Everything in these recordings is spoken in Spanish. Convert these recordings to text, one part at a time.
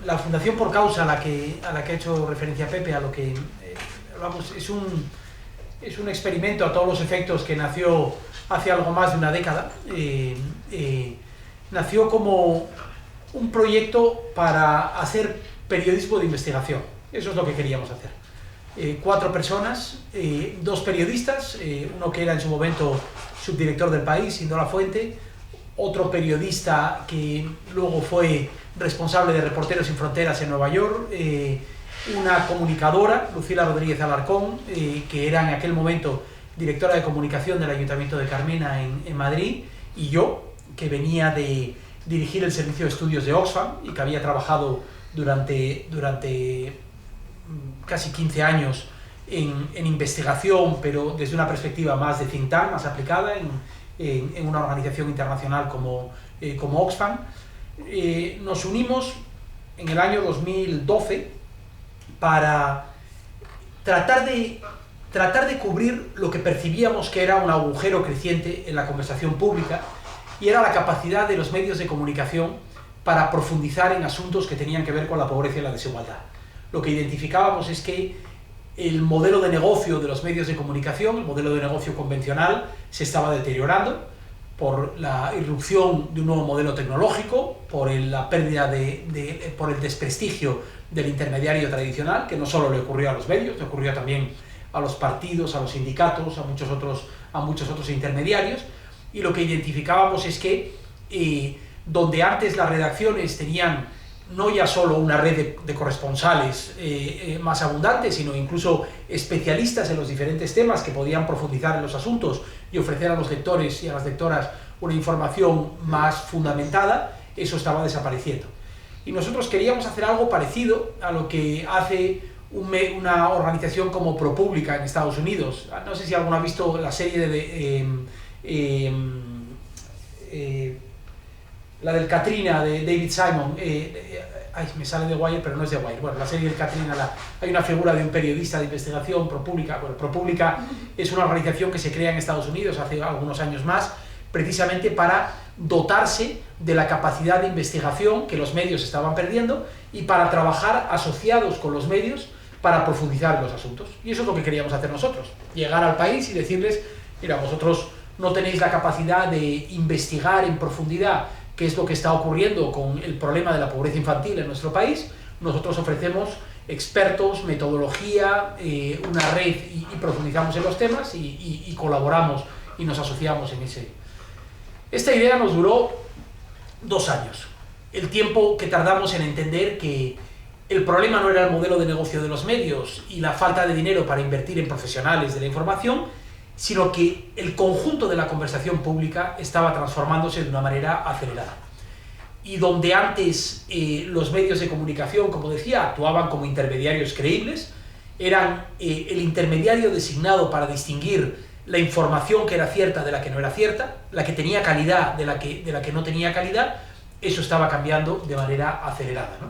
la Fundación Por Causa, a la que ha hecho referencia Pepe, a lo que vamos, es un experimento a todos los efectos que nació hace algo más de una década. Nació como un proyecto para hacer periodismo de investigación. Eso es lo que queríamos hacer. 4 personas, 2 periodistas, uno que era en su momento subdirector del País, Indora Fuente, otro periodista que luego fue responsable de Reporteros Sin Fronteras en Nueva York, una comunicadora, Lucila Rodríguez Alarcón, que era en aquel momento directora de comunicación del Ayuntamiento de Carmena en Madrid, y yo, que venía de dirigir el Servicio de Estudios de Oxfam y que había trabajado durante casi 15 años en investigación, pero desde una perspectiva más de think tank, más aplicada en una organización internacional como Oxfam. Nos unimos en el año 2012 para tratar de cubrir lo que percibíamos que era un agujero creciente en la conversación pública, y era la capacidad de los medios de comunicación para profundizar en asuntos que tenían que ver con la pobreza y la desigualdad. Lo que identificábamos es que el modelo de negocio de los medios de comunicación, el modelo de negocio convencional, se estaba deteriorando por la irrupción de un nuevo modelo tecnológico, por la pérdida por el desprestigio del intermediario tradicional, que no solo le ocurrió a los medios, le ocurrió también a los partidos, a los sindicatos, a muchos otros intermediarios. Y lo que identificábamos es que donde antes las redacciones tenían no ya solo una red de corresponsales más abundante, sino incluso especialistas en los diferentes temas que podían profundizar en los asuntos y ofrecer a los lectores y a las lectoras una información más fundamentada, eso estaba desapareciendo. Y nosotros queríamos hacer algo parecido a lo que hace una organización como ProPublica en Estados Unidos. No sé si alguno ha visto la serie la del Katrina de David Simon, me sale de Wire, pero no es de Wire. Bueno, la serie del Katrina, hay una figura de un periodista de investigación, ProPublica. Bueno, ProPublica es una organización que se crea en Estados Unidos hace algunos años más, precisamente para dotarse de la capacidad de investigación que los medios estaban perdiendo y para trabajar asociados con los medios para profundizar en los asuntos. Y eso es lo que queríamos hacer nosotros, llegar al país y decirles, mira, vosotros no tenéis la capacidad de investigar en profundidad qué es lo que está ocurriendo con el problema de la pobreza infantil en nuestro país. Nosotros ofrecemos expertos, metodología, una red y profundizamos en los temas y colaboramos y nos asociamos en ese. Esta idea nos duró 2 años, el tiempo que tardamos en entender que el problema no era el modelo de negocio de los medios y la falta de dinero para invertir en profesionales de la información, sino que el conjunto de la conversación pública estaba transformándose de una manera acelerada. Y donde antes los medios de comunicación, como decía, actuaban como intermediarios creíbles, eran el intermediario designado para distinguir la información que era cierta de la que no era cierta, la que tenía calidad de la que no tenía calidad, eso estaba cambiando de manera acelerada, ¿no?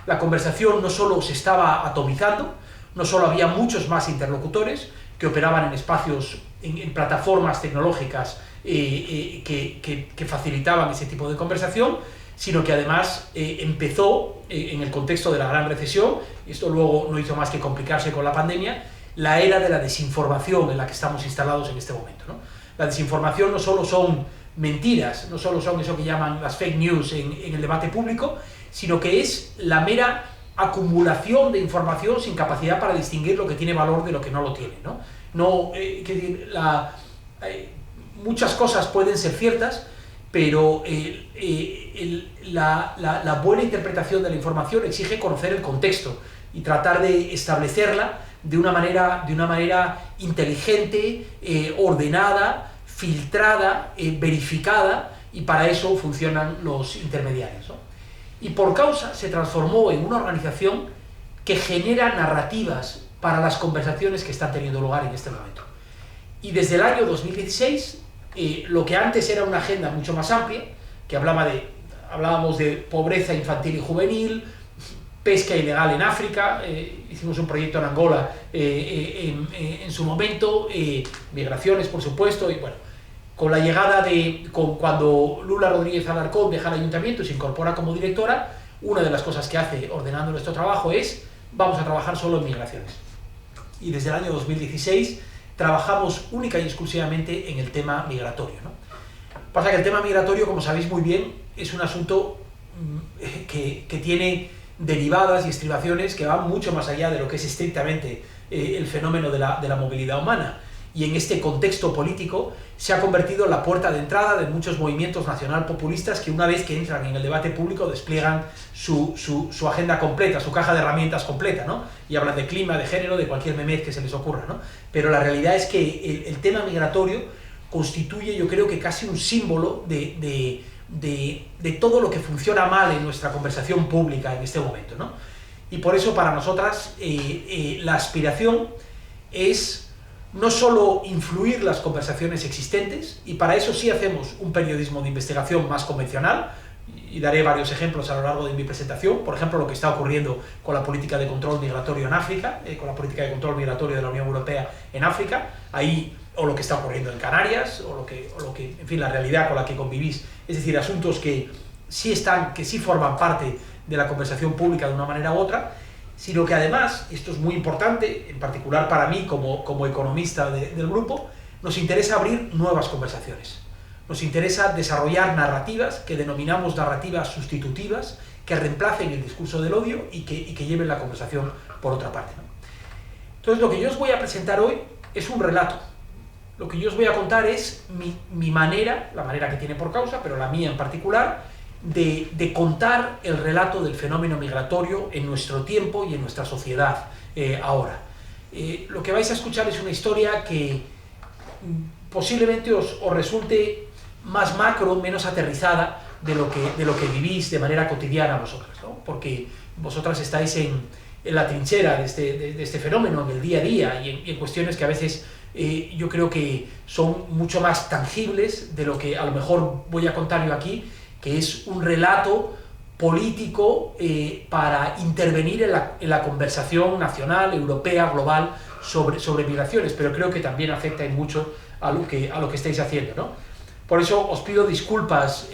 La conversación no solo se estaba atomizando, no solo había muchos más interlocutores que operaban en espacios, en plataformas tecnológicas que facilitaban ese tipo de conversación, sino que además empezó, en el contexto de la gran recesión, y esto luego no hizo más que complicarse con la pandemia, la era de la desinformación en la que estamos instalados en este momento, ¿no? La desinformación no solo son mentiras, no solo son eso que llaman las fake news en el debate público, sino que es la mera acumulación de información sin capacidad para distinguir lo que tiene valor de lo que no lo tiene, ¿no? Muchas cosas pueden ser ciertas, pero la buena interpretación de la información exige conocer el contexto y tratar de establecerla de una manera inteligente, ordenada, filtrada, verificada, y para eso funcionan los intermediarios, ¿no? Y Por Causa se transformó en una organización que genera narrativas para las conversaciones que están teniendo lugar en este momento. Y desde el año 2016, lo que antes era una agenda mucho más amplia, que hablábamos de pobreza infantil y juvenil, pesca ilegal en África, hicimos un proyecto en Angola en su momento, migraciones, por supuesto, y bueno, con la llegada cuando Lula Rodríguez Alarcón deja el ayuntamiento y se incorpora como directora, una de las cosas que hace ordenando nuestro trabajo es: vamos a trabajar solo en migraciones. Y desde el año 2016 trabajamos única y exclusivamente en el tema migratorio, ¿no? Pasa que el tema migratorio, como sabéis muy bien, es un asunto que tiene derivadas y estribaciones que van mucho más allá de lo que es estrictamente el fenómeno de la movilidad humana. Y en este contexto político se ha convertido en la puerta de entrada de muchos movimientos nacional-populistas que, una vez que entran en el debate público, despliegan su agenda completa, su caja de herramientas completa, ¿no? Y hablan de clima, de género, de cualquier memez que se les ocurra, ¿no? Pero la realidad es que el tema migratorio constituye, yo creo que casi un símbolo de todo lo que funciona mal en nuestra conversación pública en este momento, ¿no? Y por eso, para nosotras, la aspiración es no solo influir las conversaciones existentes, y para eso sí hacemos un periodismo de investigación más convencional, y daré varios ejemplos a lo largo de mi presentación. Por ejemplo, lo que está ocurriendo con la política de control migratorio en África, con la política de control migratorio de la Unión Europea en África, o lo que está ocurriendo en Canarias, o lo que, en fin, la realidad con la que convivís. Es decir, asuntos que sí forman parte de la conversación pública de una manera u otra, sino que además, y esto es muy importante, en particular para mí como economista del grupo, nos interesa abrir nuevas conversaciones. Nos interesa desarrollar narrativas que denominamos narrativas sustitutivas, que reemplacen el discurso del odio y que lleven la conversación por otra parte, ¿no? Entonces, lo que yo os voy a presentar hoy es un relato. Lo que yo os voy a contar es mi manera, la manera que tiene por causa, pero la mía en particular, de contar el relato del fenómeno migratorio en nuestro tiempo y en nuestra sociedad ahora. Lo que vais a escuchar es una historia que posiblemente os resulte más macro, menos aterrizada de lo que vivís de manera cotidiana vosotras, ¿no? Porque vosotras estáis en la trinchera de este fenómeno, en el día a día, y en cuestiones que a veces yo creo que son mucho más tangibles de lo que a lo mejor voy a contar yo aquí, que es un relato político para intervenir en la conversación nacional, europea, global sobre migraciones, pero creo que también afecta en mucho a lo que estáis haciendo, ¿no? Por eso os pido disculpas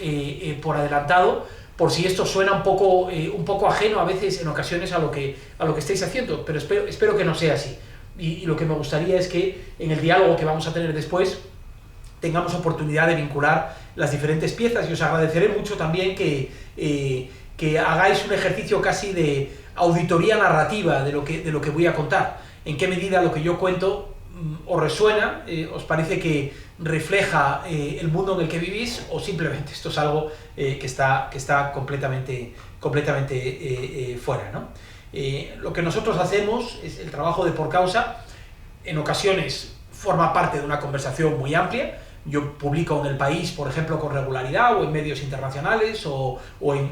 por adelantado, por si esto suena un poco ajeno a veces, en ocasiones, a lo que estáis haciendo, pero espero que no sea así. Y lo que me gustaría es que en el diálogo que vamos a tener después tengamos oportunidad de vincular las diferentes piezas, y os agradeceré mucho también que hagáis un ejercicio casi de auditoría narrativa de lo que voy a contar. En qué medida lo que yo cuento os resuena, os parece que refleja el mundo en el que vivís, o simplemente esto es algo que está completamente fuera, ¿no? Lo que nosotros hacemos es el trabajo de por causa. En ocasiones forma parte de una conversación muy amplia. Yo publico en El País, por ejemplo, con regularidad, o en medios internacionales, o en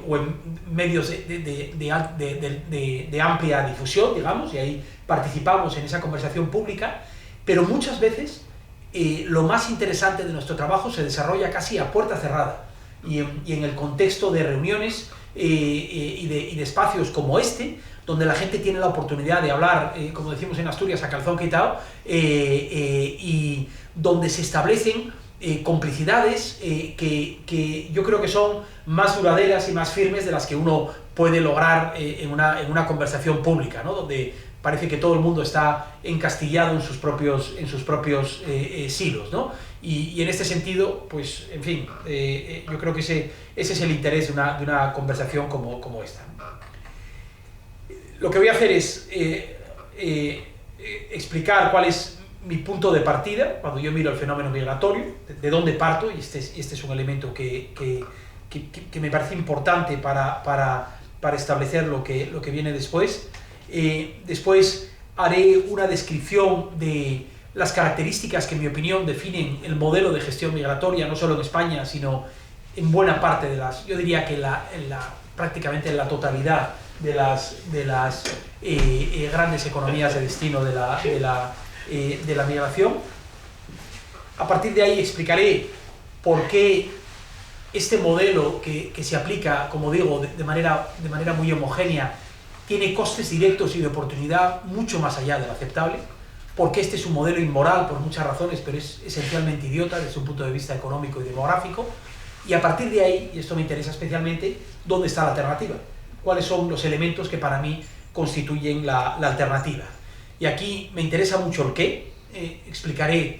medios de amplia difusión, digamos, y ahí participamos en esa conversación pública, pero muchas veces lo más interesante de nuestro trabajo se desarrolla casi a puerta cerrada, y en el contexto de reuniones y de espacios como este, donde la gente tiene la oportunidad de hablar, como decimos en Asturias, a calzón quitado, y donde se establecen complicidades que yo creo que son más duraderas y más firmes de las que uno puede lograr en una conversación pública, ¿no? Donde parece que todo el mundo está encastillado en sus propios silos, ¿no? Y en este sentido, pues, en fin, yo creo que ese es el interés de una conversación como esta, ¿no? Lo que voy a hacer es explicar cuál es mi punto de partida cuando yo miro el fenómeno migratorio, de dónde parto, y este es un elemento que me parece importante para establecer lo que viene después. Después haré una descripción de las características que, en mi opinión, definen el modelo de gestión migratoria, no solo en España, sino en buena parte yo diría que prácticamente en la totalidad de las grandes economías de destino de la migración. A partir de ahí explicaré por qué este modelo que se aplica, como digo, de manera muy homogénea, tiene costes directos y de oportunidad mucho más allá de lo aceptable, porque este es un modelo inmoral por muchas razones, pero es esencialmente idiota desde un punto de vista económico y demográfico. Y a partir de ahí, y esto me interesa especialmente, ¿dónde está la alternativa? cuáles son los elementos que para mí constituyen la alternativa. Y aquí me interesa mucho el qué, explicaré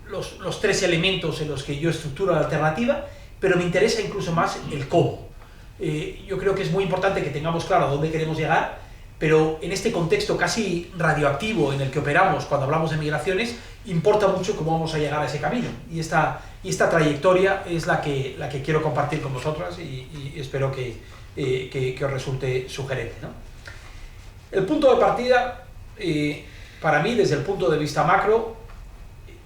los 3 elementos en los que yo estructuro la alternativa, pero me interesa incluso más el cómo. Yo creo que es muy importante que tengamos claro a dónde queremos llegar, pero en este contexto casi radioactivo en el que operamos cuando hablamos de migraciones, importa mucho cómo vamos a llegar a ese camino. Y esta trayectoria es la que quiero compartir con vosotras y espero que os resulte sugerente, ¿no? El punto de partida, para mí, desde el punto de vista macro,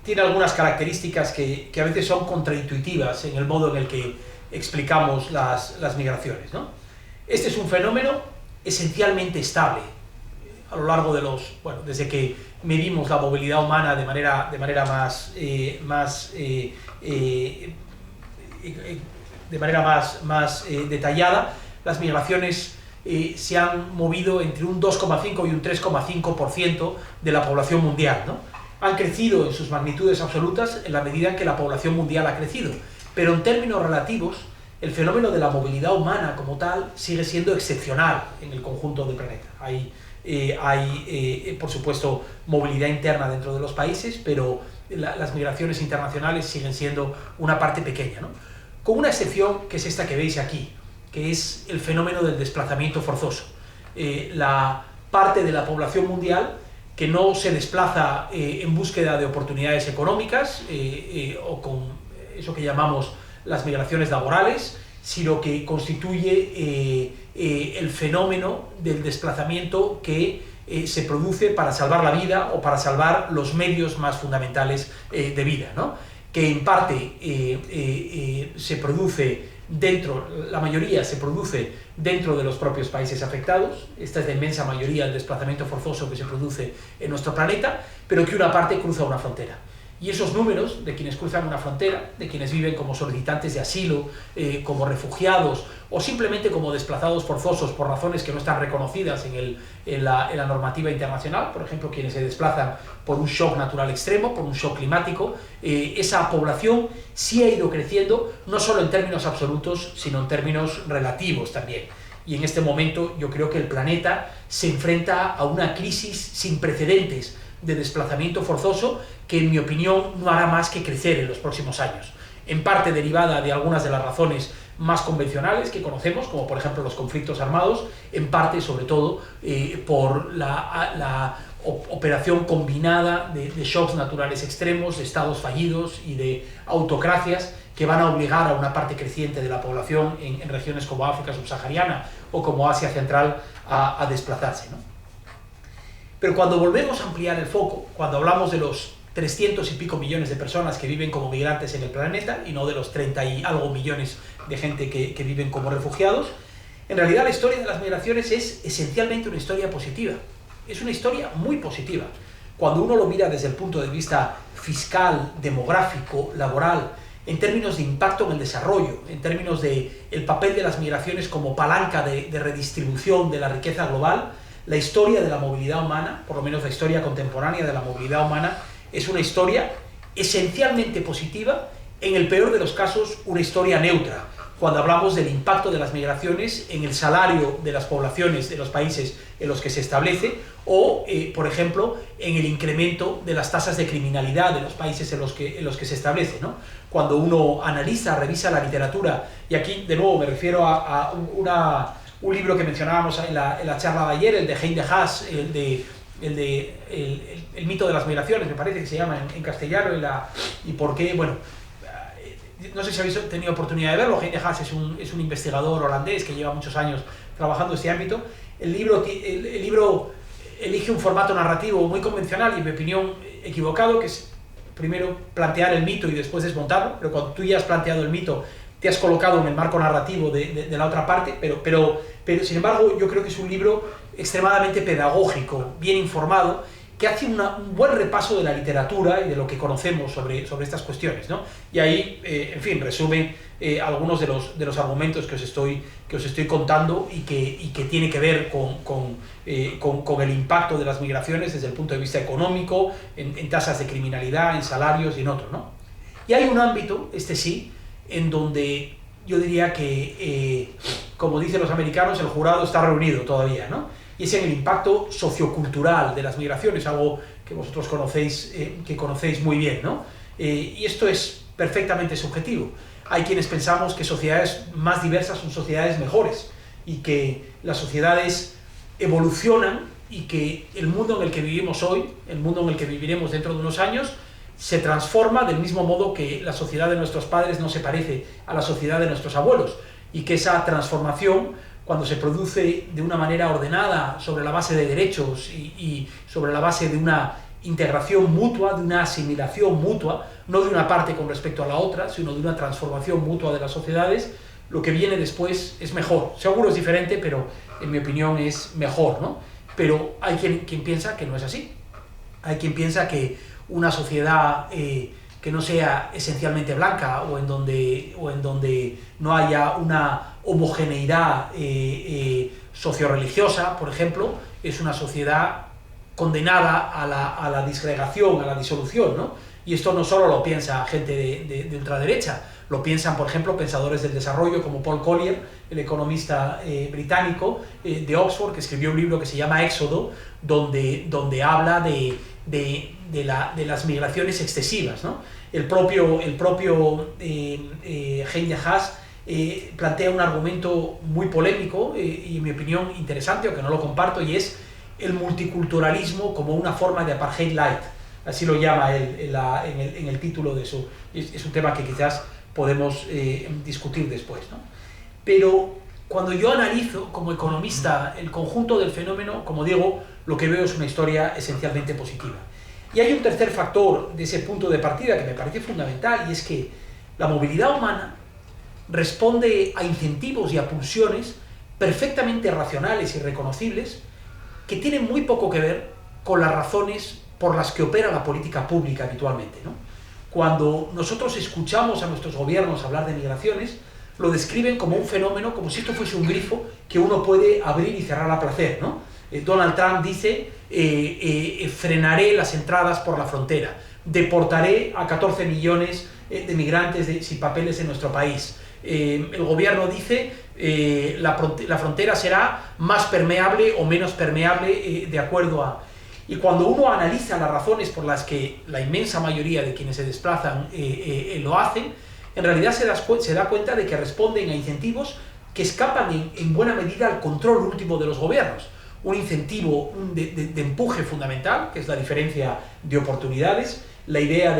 tiene algunas características que a veces son contraintuitivas en el modo en el que explicamos las migraciones, ¿no? Este es un fenómeno esencialmente estable a lo largo de desde que medimos la movilidad humana de manera más detallada. Las migraciones se han movido entre un 2,5 y un 3,5% de la población mundial, ¿no? Han crecido en sus magnitudes absolutas en la medida en que la población mundial ha crecido, pero en términos relativos, el fenómeno de la movilidad humana como tal sigue siendo excepcional en el conjunto del planeta. Hay por supuesto, movilidad interna dentro de los países, pero las migraciones internacionales siguen siendo una parte pequeña, ¿no? Con una excepción, que es esta que veis aquí, que es el fenómeno del desplazamiento forzoso. La parte de la población mundial que no se desplaza en búsqueda de oportunidades económicas o con eso que llamamos las migraciones laborales, sino que constituye el fenómeno del desplazamiento que se produce para salvar la vida o para salvar los medios más fundamentales de vida, ¿no? Que en parte se produce la mayoría se produce dentro de los propios países afectados. Esta es la inmensa mayoría del desplazamiento forzoso que se produce en nuestro planeta, pero que una parte cruza una frontera. Y esos números de quienes cruzan una frontera, de quienes viven como solicitantes de asilo, como refugiados o simplemente como desplazados forzosos por razones que no están reconocidas en la normativa internacional, por ejemplo, quienes se desplazan por un shock natural extremo, por un shock climático, esa población sí ha ido creciendo, no solo en términos absolutos, sino en términos relativos también. Y en este momento yo creo que el planeta se enfrenta a una crisis sin precedentes de desplazamiento forzoso que, en mi opinión, no hará más que crecer en los próximos años, en parte derivada de algunas de las razones más convencionales que conocemos, como por ejemplo los conflictos armados, en parte, sobre todo, por la operación combinada de shocks naturales extremos, de estados fallidos y de autocracias que van a obligar a una parte creciente de la población en regiones como África subsahariana o como Asia Central a desplazarse, ¿no? Pero cuando volvemos a ampliar el foco, cuando hablamos de los 300 y pico millones de personas que viven como migrantes en el planeta y no de los 30 y algo millones de gente que viven como refugiados, en realidad la historia de las migraciones es esencialmente una historia positiva. Es una historia muy positiva. Cuando uno lo mira desde el punto de vista fiscal, demográfico, laboral, en términos de impacto en el desarrollo, en términos de el papel de las migraciones como palanca de redistribución de la riqueza global, la historia de la movilidad humana, por lo menos la historia contemporánea de la movilidad humana, es una historia esencialmente positiva, en el peor de los casos una historia neutra, cuando hablamos del impacto de las migraciones en el salario de las poblaciones de los países en los que se establece o, por ejemplo, en el incremento de las tasas de criminalidad de los países en los que se establece, ¿no? Cuando uno revisa la literatura, y aquí de nuevo me refiero a un libro que mencionábamos en la charla de ayer, el de Hein de Haas, el mito de las migraciones, me parece que se llama en castellano, y por qué, bueno, no sé si habéis tenido oportunidad de verlo. Hein de Haas es un investigador holandés que lleva muchos años trabajando en este ámbito. El libro elige un formato narrativo muy convencional y, en mi opinión, equivocado, que es primero plantear el mito y después desmontarlo, pero cuando tú ya has planteado el mito, te has colocado en el marco narrativo de la otra parte, pero sin embargo yo creo que es un libro extremadamente pedagógico, bien informado, que hace un buen repaso de la literatura y de lo que conocemos sobre estas cuestiones, ¿no? Y ahí, en fin, resume algunos de los argumentos que os estoy contando y que tiene que ver con el impacto de las migraciones desde el punto de vista económico, en tasas de criminalidad, en salarios y en otros, ¿no? Y hay un ámbito, este sí, en donde yo diría que, como dicen los americanos, el jurado está reunido todavía, ¿no? Y es en el impacto sociocultural de las migraciones, algo que vosotros conocéis, que conocéis muy bien, ¿no? Y esto es perfectamente subjetivo. Hay quienes pensamos que sociedades más diversas son sociedades mejores y que las sociedades evolucionan y que el mundo en el que vivimos hoy, el mundo en el que viviremos dentro de unos años, se transforma del mismo modo que la sociedad de nuestros padres no se parece a la sociedad de nuestros abuelos, y que esa transformación, cuando se produce de una manera ordenada, sobre la base de derechos y sobre la base de una integración mutua, de una asimilación mutua, no de una parte con respecto a la otra, sino de una transformación mutua de las sociedades, lo que viene después es mejor. Seguro es diferente, pero en mi opinión es mejor, ¿no? Pero hay quien piensa que no es así. Hay quien piensa que una sociedad que no sea esencialmente blanca o en donde no haya una homogeneidad socioreligiosa, por ejemplo, es una sociedad condenada a la disgregación, a la disolución, ¿no? Y esto no solo lo piensa gente de ultraderecha, lo piensan, por ejemplo, pensadores del desarrollo como Paul Collier, el economista británico de Oxford, que escribió un libro que se llama Éxodo, donde habla de las migraciones excesivas, ¿no? El propio Hein Haas plantea un argumento muy polémico y, en mi opinión, interesante, aunque no lo comparto, y es el multiculturalismo como una forma de apartheid light. Así lo llama él en el título de su... Es un tema que quizás podemos discutir después, ¿no? Pero cuando yo analizo como economista el conjunto del fenómeno, como digo, lo que veo es una historia esencialmente positiva. Y hay un tercer factor de ese punto de partida que me parece fundamental, y es que la movilidad humana responde a incentivos y a pulsiones perfectamente racionales y reconocibles que tienen muy poco que ver con las razones por las que opera la política pública habitualmente, ¿no? Cuando nosotros escuchamos a nuestros gobiernos hablar de migraciones, lo describen como un fenómeno, como si esto fuese un grifo que uno puede abrir y cerrar a placer, ¿no? Donald Trump dice, frenaré las entradas por la frontera, deportaré a 14 millones de migrantes sin papeles en nuestro país. El gobierno dice, la frontera será más permeable o menos permeable de acuerdo a... Y cuando uno analiza las razones por las que la inmensa mayoría de quienes se desplazan lo hacen, en realidad se da cuenta de que responden a incentivos que escapan en buena medida al control último de los gobiernos. Un incentivo de empuje fundamental, que es la diferencia de oportunidades, la idea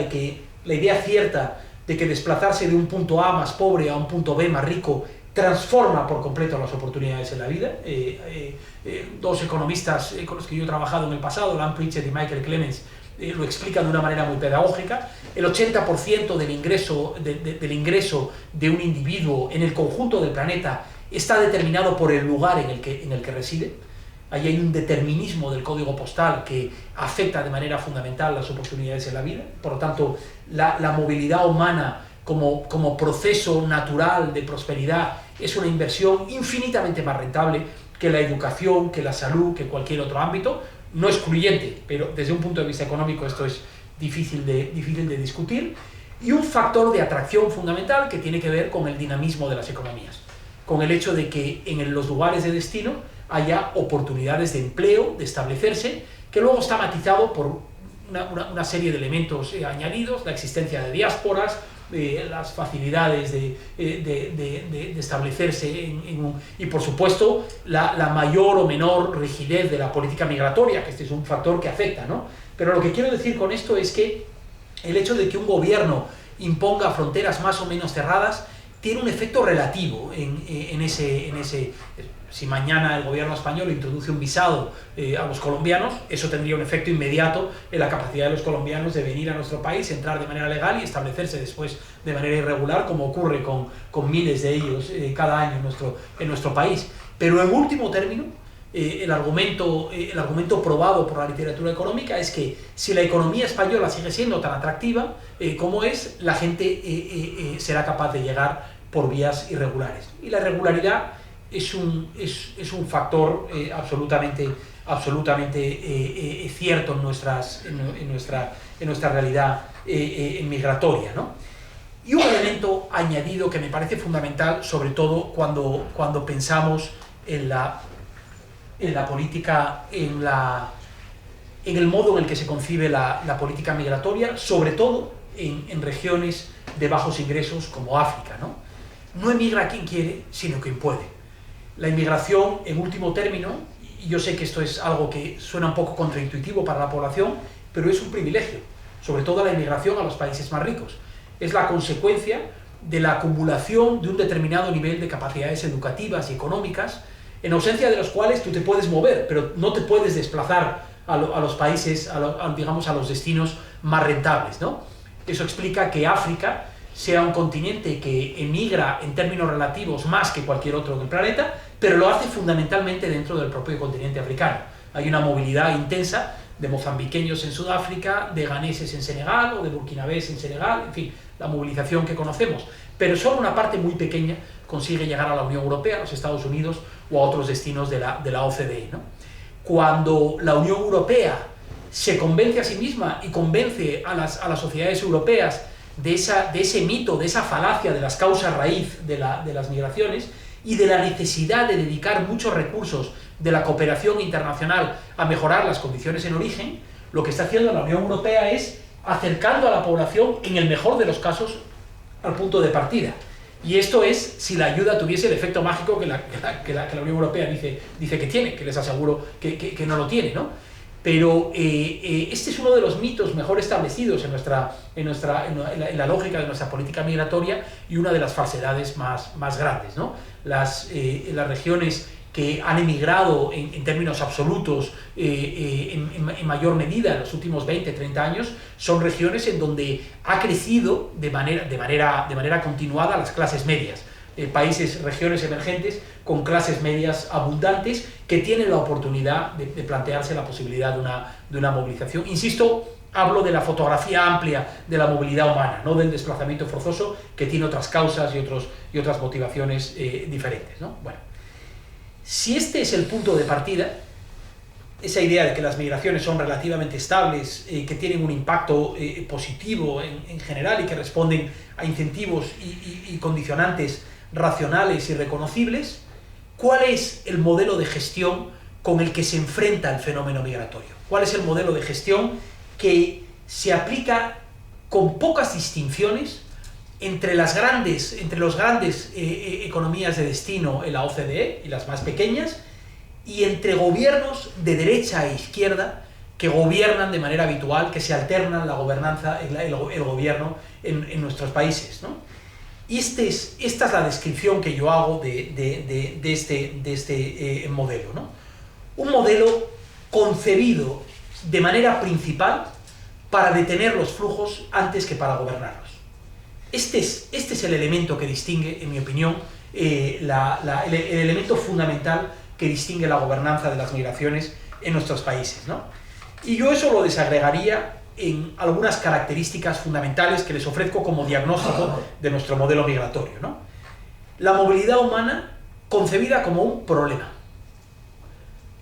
cierta de que desplazarse de un punto A más pobre a un punto B más rico transforma por completo las oportunidades en la vida. Dos economistas con los que yo he trabajado en el pasado, Lan Pritchett y Michael Clemens, lo explican de una manera muy pedagógica. El 80% del ingreso de un individuo en el conjunto del planeta está determinado por el lugar en el que reside. Ahí hay un determinismo del código postal que afecta de manera fundamental las oportunidades en la vida. Por lo tanto, la movilidad humana como proceso natural de prosperidad es una inversión infinitamente más rentable que la educación, que la salud, que cualquier otro ámbito. No excluyente, pero desde un punto de vista económico esto es difícil de discutir. Y un factor de atracción fundamental que tiene que ver con el dinamismo de las economías, con el hecho de que en los lugares de destino haya oportunidades de empleo, de establecerse, que luego está matizado por una serie de elementos añadidos, la existencia de diásporas, las facilidades de establecerse y por supuesto la mayor o menor rigidez de la política migratoria, que este es un factor que afecta, ¿no? Pero lo que quiero decir con esto es que el hecho de que un gobierno imponga fronteras más o menos cerradas tiene un efecto relativo en ese. Si mañana el gobierno español introduce un visado a los colombianos, eso tendría un efecto inmediato en la capacidad de los colombianos de venir a nuestro país, entrar de manera legal y establecerse después de manera irregular, como ocurre con miles de ellos cada año en nuestro país. Pero en último término, el argumento probado por la literatura económica es que si la economía española sigue siendo tan atractiva como es, la gente será capaz de llegar por vías irregulares. Y la irregularidad es un factor absolutamente cierto en nuestra realidad migratoria, ¿no? Y un elemento añadido que me parece fundamental, sobre todo cuando pensamos en la política, en el modo en el que se concibe la política migratoria, sobre todo en regiones de bajos ingresos como África, ¿no? No emigra quien quiere, sino quien puede. La inmigración, en último término, y yo sé que esto es algo que suena un poco contraintuitivo para la población, pero es un privilegio, sobre todo la inmigración a los países más ricos. Es la consecuencia de la acumulación de un determinado nivel de capacidades educativas y económicas, en ausencia de los cuales tú te puedes mover, pero no te puedes desplazar a los países, digamos, a los destinos más rentables, ¿no? Eso explica que África sea un continente que emigra en términos relativos más que cualquier otro del planeta, pero lo hace fundamentalmente dentro del propio continente africano. Hay una movilidad intensa de mozambiqueños en Sudáfrica, de ganeses en Senegal o de burkinabés en Senegal, en fin, la movilización que conocemos. Pero solo una parte muy pequeña consigue llegar a la Unión Europea, a los Estados Unidos o a otros destinos de la OCDE, ¿no? Cuando la Unión Europea se convence a sí misma y convence a las sociedades europeas de ese mito, de esa falacia de las causas raíz de las migraciones y de la necesidad de dedicar muchos recursos de la cooperación internacional a mejorar las condiciones en origen, lo que está haciendo la Unión Europea es acercando a la población, en el mejor de los casos, al punto de partida. Y esto es si la ayuda tuviese el efecto mágico que la Unión Europea dice que tiene, que les aseguro que no lo tiene, ¿no? Pero este es uno de los mitos mejor establecidos en la lógica de nuestra política migratoria y una de las falsedades más grandes, ¿no? Las regiones que han emigrado en términos absolutos en mayor medida en los últimos 20-30 años son regiones en donde ha crecido de manera continuada las clases medias. Regiones emergentes con clases medias abundantes que tienen la oportunidad de plantearse la posibilidad de una movilización. Insisto, hablo de la fotografía amplia de la movilidad humana, no del desplazamiento forzoso que tiene otras causas y otras motivaciones diferentes, ¿no? Bueno, si este es el punto de partida, esa idea de que las migraciones son relativamente estables, que tienen un impacto positivo en general y que responden a incentivos y condicionantes racionales y reconocibles, ¿cuál es el modelo de gestión con el que se enfrenta el fenómeno migratorio? ¿Cuál es el modelo de gestión que se aplica con pocas distinciones entre los grandes economías de destino en la OCDE y las más pequeñas, y entre gobiernos de derecha e izquierda que gobiernan de manera habitual, que se alternan la gobernanza, el gobierno en nuestros países, ¿no? Y esta es la descripción que yo hago de este modelo, ¿no? Un modelo concebido de manera principal para detener los flujos antes que para gobernarlos. Este es el elemento que distingue, en mi opinión, el elemento fundamental que distingue la gobernanza de las migraciones en nuestros países, ¿no? Y yo eso lo desagregaría en algunas características fundamentales que les ofrezco como diagnóstico de nuestro modelo migratorio, ¿no? La movilidad humana concebida como un problema,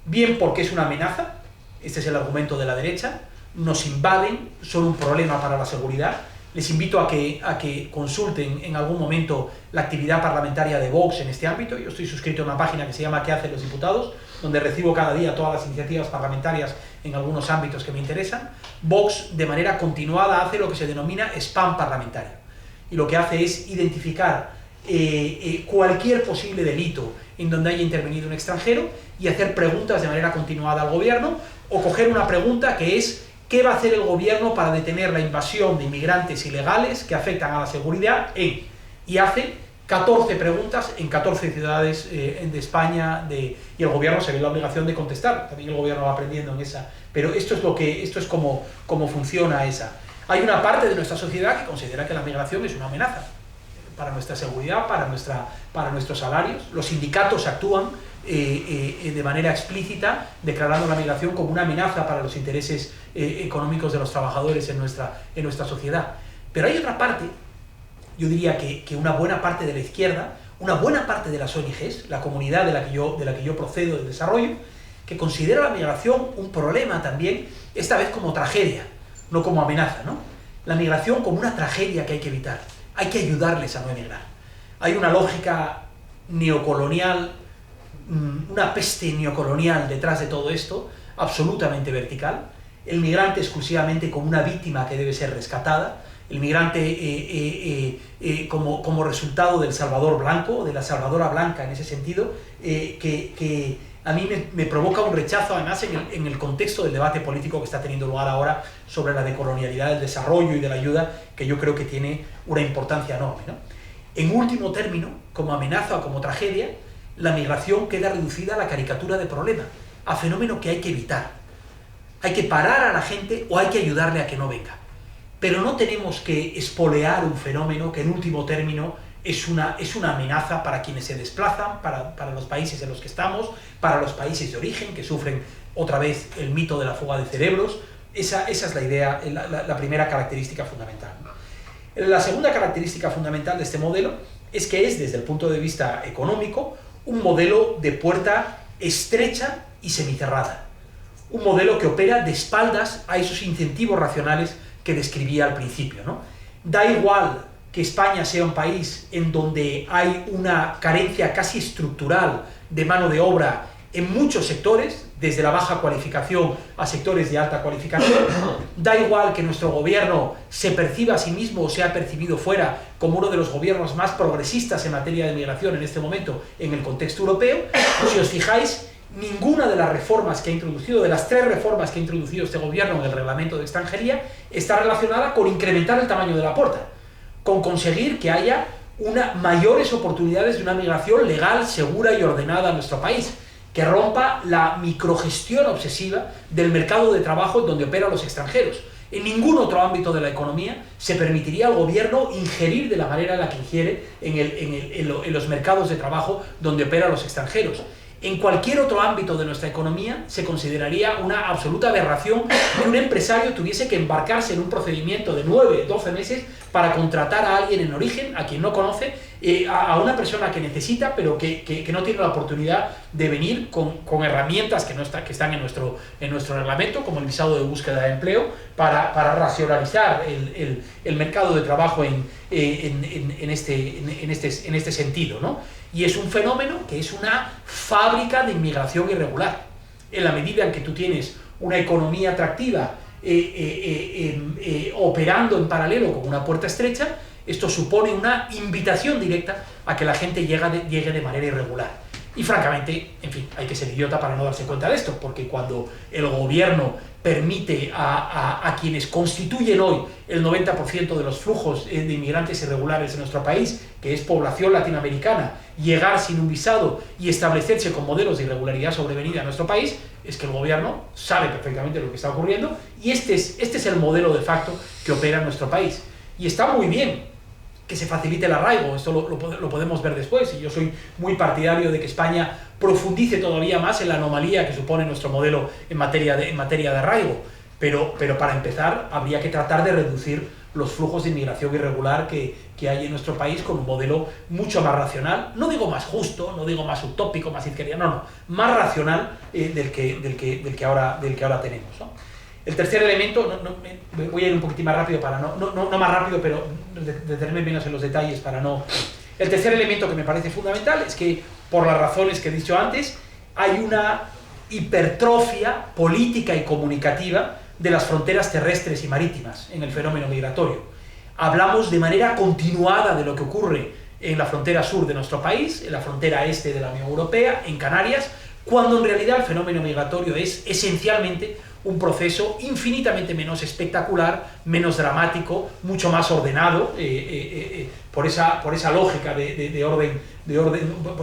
bien porque es una amenaza, este es el argumento de la derecha, nos invaden, son un problema para la seguridad. Les invito a que consulten en algún momento la actividad parlamentaria de Vox en este ámbito. Yo estoy suscrito a una página que se llama ¿Qué hacen los diputados?, donde recibo cada día todas las iniciativas parlamentarias en algunos ámbitos que me interesan. Vox, de manera continuada, hace lo que se denomina spam parlamentario. Y lo que hace es identificar cualquier posible delito en donde haya intervenido un extranjero y hacer preguntas de manera continuada al gobierno, o coger una pregunta que es: ¿qué va a hacer el gobierno para detener la invasión de inmigrantes ilegales que afectan a la seguridad y hace 14 preguntas en 14 ciudades de España, y el gobierno se ve la obligación de contestar. También el gobierno va aprendiendo en esa. Pero esto es como funciona esa. Hay una parte de nuestra sociedad que considera que la migración es una amenaza para nuestra seguridad, para nuestros salarios. Los sindicatos actúan de manera explícita, declarando la migración como una amenaza para los intereses económicos de los trabajadores en nuestra sociedad. Pero hay otra parte, yo diría que una buena parte de la izquierda, una buena parte de las ONGs, la comunidad de la que yo procedo de desarrollo, que considera la migración un problema también, esta vez como tragedia, no como amenaza, ¿no? La migración como una tragedia que hay que evitar. hay que ayudarles a no emigrar. Hay una lógica neocolonial, una peste neocolonial detrás de todo esto, absolutamente vertical. El migrante exclusivamente como una víctima que debe ser rescatada, el migrante como resultado del Salvador blanco, de la Salvadora blanca en ese sentido, que a mí me provoca un rechazo, además en el contexto del debate político que está teniendo lugar ahora sobre la decolonialidad del desarrollo y de la ayuda, que yo creo que tiene una importancia enorme, ¿no? En último término, como amenaza o como tragedia, la migración queda reducida a la caricatura de problema, a fenómeno que hay que evitar. Hay que parar a la gente o hay que ayudarle a que no venga. Pero no tenemos que espolear un fenómeno que en último término es una amenaza para quienes se desplazan, para los países en los que estamos, para los países de origen que sufren otra vez el mito de la fuga de cerebros. Esa es la idea, la primera característica fundamental. La segunda característica fundamental de este modelo es que es, desde el punto de vista económico, un modelo de puerta estrecha y semicerrada. Un modelo que opera de espaldas a esos incentivos racionales que describía al principio, ¿no? Da igual que España sea un país en donde hay una carencia casi estructural de mano de obra en muchos sectores, desde la baja cualificación a sectores de alta cualificación. Da igual que nuestro gobierno se perciba a sí mismo o sea percibido fuera como uno de los gobiernos más progresistas en materia de migración en este momento en el contexto europeo. Si os fijáis, ninguna de las reformas que ha introducido, de las 3 reformas que ha introducido este gobierno en el reglamento de extranjería, está relacionada con incrementar el tamaño de la puerta, con conseguir que haya mayores oportunidades de una migración legal, segura y ordenada a nuestro país, que rompa la microgestión obsesiva del mercado de trabajo donde operan los extranjeros. En ningún otro ámbito de la economía se permitiría al gobierno ingerir de la manera en la que ingiere en los mercados de trabajo donde operan los extranjeros. En cualquier otro ámbito de nuestra economía se consideraría una absoluta aberración que un empresario tuviese que embarcarse en un procedimiento de 9, 12 meses para contratar a alguien en origen, a quien no conoce, a una persona que necesita, pero que no tiene la oportunidad de venir con herramientas que están en nuestro reglamento, como el visado de búsqueda de empleo, para racionalizar el mercado de trabajo en este sentido, ¿no? Y es un fenómeno que es una fábrica de inmigración irregular. En la medida en que tú tienes una economía atractiva operando en paralelo con una puerta estrecha, esto supone una invitación directa a que la gente llegue de manera irregular. Y francamente, en fin, hay que ser idiota para no darse cuenta de esto, porque cuando el gobierno permite a quienes constituyen hoy el 90% de los flujos de inmigrantes irregulares en nuestro país, que es población latinoamericana, llegar sin un visado y establecerse con modelos de irregularidad sobrevenida en nuestro país, es que el gobierno sabe perfectamente lo que está ocurriendo y este es el modelo de facto que opera en nuestro país. Y está muy bien que se facilite el arraigo, esto lo podemos ver después, y yo soy muy partidario de que España profundice todavía más en la anomalía que supone nuestro modelo en materia de arraigo, pero para empezar habría que tratar de reducir los flujos de inmigración irregular que hay en nuestro país con un modelo mucho más racional, no digo más justo, no digo más utópico, más izquierda, no, más racional del que ahora tenemos, ¿no? El tercer elemento, voy a ir un poquitín más rápido para no más rápido, pero detenerme menos en los detalles para no... El tercer elemento que me parece fundamental es que, por las razones que he dicho antes, hay una hipertrofia política y comunicativa de las fronteras terrestres y marítimas en el fenómeno migratorio. Hablamos de manera continuada de lo que ocurre en la frontera sur de nuestro país, en la frontera este de la Unión Europea, en Canarias, cuando en realidad el fenómeno migratorio es esencialmente un proceso infinitamente menos espectacular, menos dramático, mucho más ordenado, por esa lógica de orden,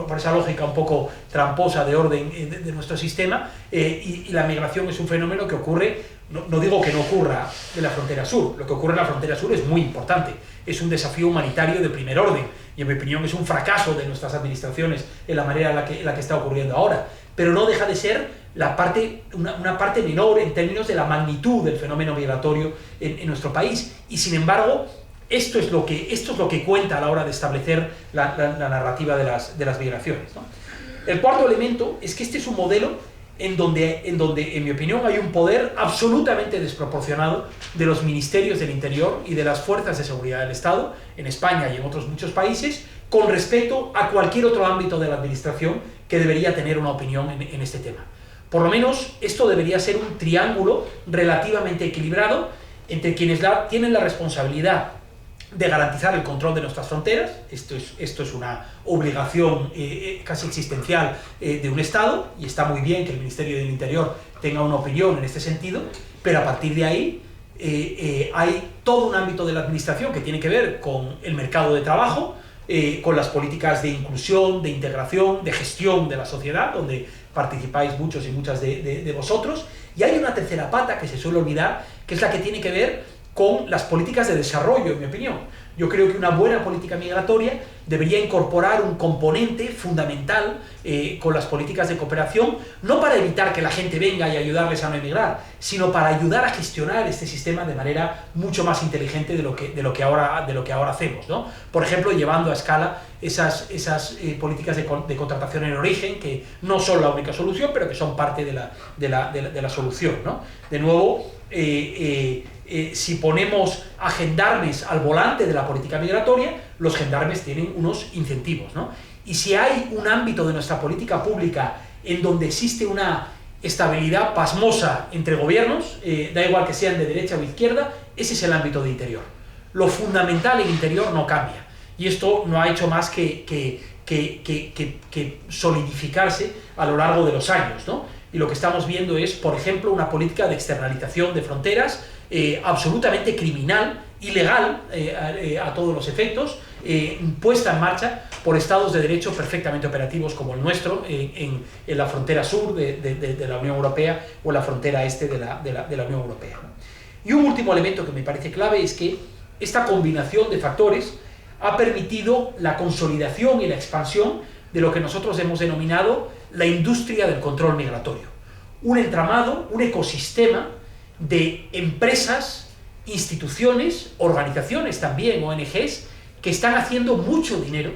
por esa lógica un poco tramposa de orden de nuestro sistema, y la migración es un fenómeno que ocurre, no digo que no ocurra en la frontera sur, lo que ocurre en la frontera sur es muy importante, es un desafío humanitario de primer orden, y en mi opinión es un fracaso de nuestras administraciones en la manera en la que está ocurriendo ahora, pero no deja de ser una parte menor en términos de la magnitud del fenómeno migratorio en nuestro país, y sin embargo esto es lo que cuenta a la hora de establecer la narrativa de las migraciones, ¿no? El cuarto elemento es que este es un modelo en donde, en mi opinión, hay un poder absolutamente desproporcionado de los ministerios del Interior y de las fuerzas de seguridad del Estado, en España y en otros muchos países, con respecto a cualquier otro ámbito de la administración que debería tener una opinión en este tema. Por lo menos, esto debería ser un triángulo relativamente equilibrado entre quienes tienen la responsabilidad de garantizar el control de nuestras fronteras. Esto es una obligación casi existencial de un Estado, y está muy bien que el Ministerio del Interior tenga una opinión en este sentido, pero a partir de ahí hay todo un ámbito de la administración que tiene que ver con el mercado de trabajo, con las políticas de inclusión, de integración, de gestión de la sociedad, donde participáis muchos y muchas de vosotros, y hay una tercera pata que se suele olvidar, que es la que tiene que ver con las políticas de desarrollo, en mi opinión. Yo creo que una buena política migratoria debería incorporar un componente fundamental con las políticas de cooperación, no para evitar que la gente venga y ayudarles a no emigrar, sino para ayudar a gestionar este sistema de manera mucho más inteligente de lo que ahora hacemos, ¿no? Por ejemplo, llevando a escala esas políticas de contratación en origen, que no son la única solución, pero que son parte de la solución, ¿no? De nuevo, si ponemos a gendarmes al volante de la política migratoria, los gendarmes tienen unos incentivos, ¿no? Y si hay un ámbito de nuestra política pública en donde existe una estabilidad pasmosa entre gobiernos, da igual que sean de derecha o izquierda, ese es el ámbito de interior. Lo fundamental en interior no cambia, y esto no ha hecho más que solidificarse a lo largo de los años, ¿no? Y lo que estamos viendo es, por ejemplo, una política de externalización de fronteras absolutamente criminal, ilegal a todos los efectos, puesta en marcha por estados de derecho perfectamente operativos como el nuestro en la frontera sur de la Unión Europea o en la frontera este de la Unión Europea. Y un último elemento que me parece clave es que esta combinación de factores ha permitido la consolidación y la expansión de lo que nosotros hemos denominado la industria del control migratorio. Un entramado, un ecosistema de empresas, instituciones, organizaciones también, ONGs, que están haciendo mucho dinero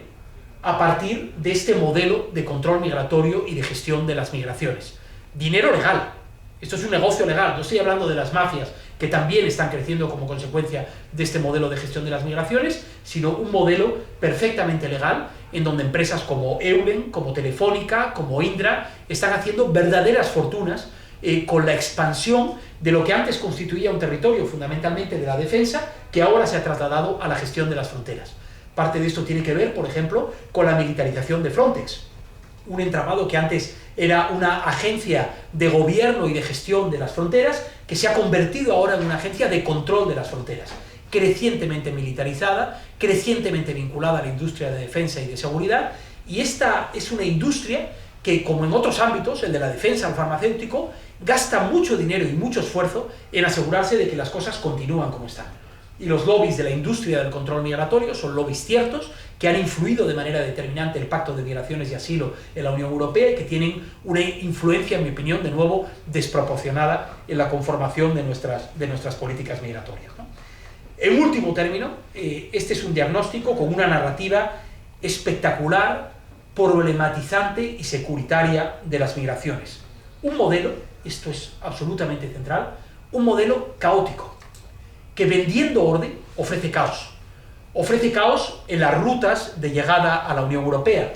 a partir de este modelo de control migratorio y de gestión de las migraciones. Dinero legal. Esto es un negocio legal. No estoy hablando de las mafias, que también están creciendo como consecuencia de este modelo de gestión de las migraciones, sino un modelo perfectamente legal, en donde empresas como Eulen, como Telefónica, como Indra, están haciendo verdaderas fortunas con la expansión de lo que antes constituía un territorio fundamentalmente de la defensa, que ahora se ha trasladado a la gestión de las fronteras. Parte de esto tiene que ver, por ejemplo, con la militarización de Frontex, un entramado que antes era una agencia de gobierno y de gestión de las fronteras, que se ha convertido ahora en una agencia de control de las fronteras, crecientemente militarizada, crecientemente vinculada a la industria de defensa y de seguridad, y esta es una industria que, como en otros ámbitos, el de la defensa, el farmacéutico, gasta mucho dinero y mucho esfuerzo en asegurarse de que las cosas continúan como están. Y los lobbies de la industria del control migratorio son lobbies ciertos, que han influido de manera determinante el Pacto de Migraciones y Asilo en la Unión Europea y que tienen una influencia, en mi opinión, de nuevo, desproporcionada en la conformación de nuestras políticas migratorias, ¿no? En último término, este es un diagnóstico con una narrativa espectacular, problematizante y securitaria de las migraciones. Un modelo, esto es absolutamente central, un modelo caótico, que vendiendo orden ofrece caos. Ofrece caos en las rutas de llegada a la Unión Europea.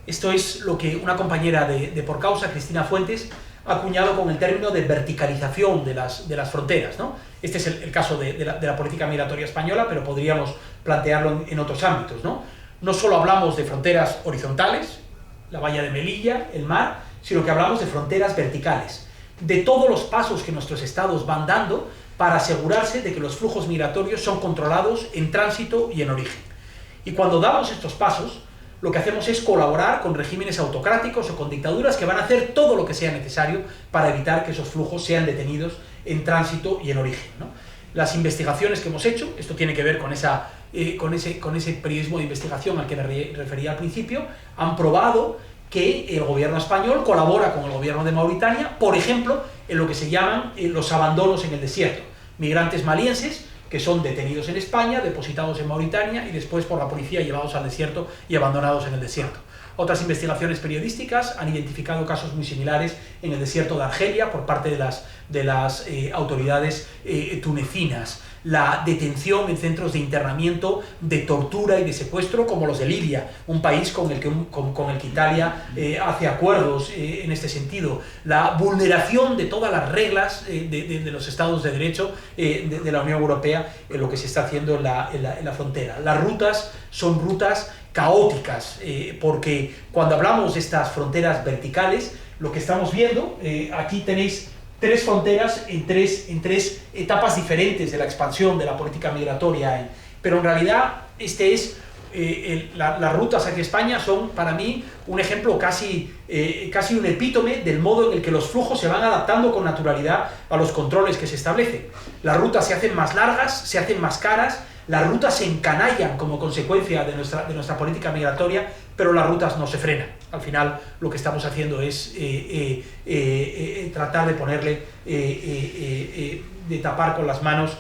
Esto es lo que una compañera de Por Causa, Cristina Fuentes, ha acuñado con el término de verticalización de las fronteras, ¿no? Este es el caso de la política migratoria española, pero podríamos plantearlo en otros ámbitos, ¿no? No solo hablamos de fronteras horizontales, la valla de Melilla, el mar, sino que hablamos de fronteras verticales, de todos los pasos que nuestros estados van dando para asegurarse de que los flujos migratorios son controlados en tránsito y en origen. Y cuando damos estos pasos, lo que hacemos es colaborar con regímenes autocráticos o con dictaduras que van a hacer todo lo que sea necesario para evitar que esos flujos sean detenidos en tránsito y en origen, ¿no? Las investigaciones que hemos hecho, esto tiene que ver con ese periodismo de investigación al que me refería al principio, han probado que el gobierno español colabora con el gobierno de Mauritania, por ejemplo, en lo que se llaman los abandonos en el desierto. Migrantes malienses que son detenidos en España, depositados en Mauritania y después por la policía llevados al desierto y abandonados en el desierto. Otras investigaciones periodísticas han identificado casos muy similares en el desierto de Argelia por parte de las autoridades tunecinas. La detención en centros de internamiento, de tortura y de secuestro como los de Libia, un país con el que Italia hace acuerdos en este sentido. La vulneración de todas las reglas de los estados de derecho de la Unión Europea en lo que se está haciendo en la frontera. Las rutas son rutas caóticas, porque cuando hablamos de estas fronteras verticales, lo que estamos viendo, aquí tenéis tres fronteras en tres etapas diferentes de la expansión de la política migratoria, pero en realidad las rutas hacia España son para mí un ejemplo casi un epítome del modo en el que los flujos se van adaptando con naturalidad a los controles que se establecen. Las rutas se hacen más largas, se hacen más caras, las rutas se encanallan como consecuencia de nuestra política migratoria, pero las rutas no se frenan. Al final lo que estamos haciendo es tratar de ponerle, de tapar con las manos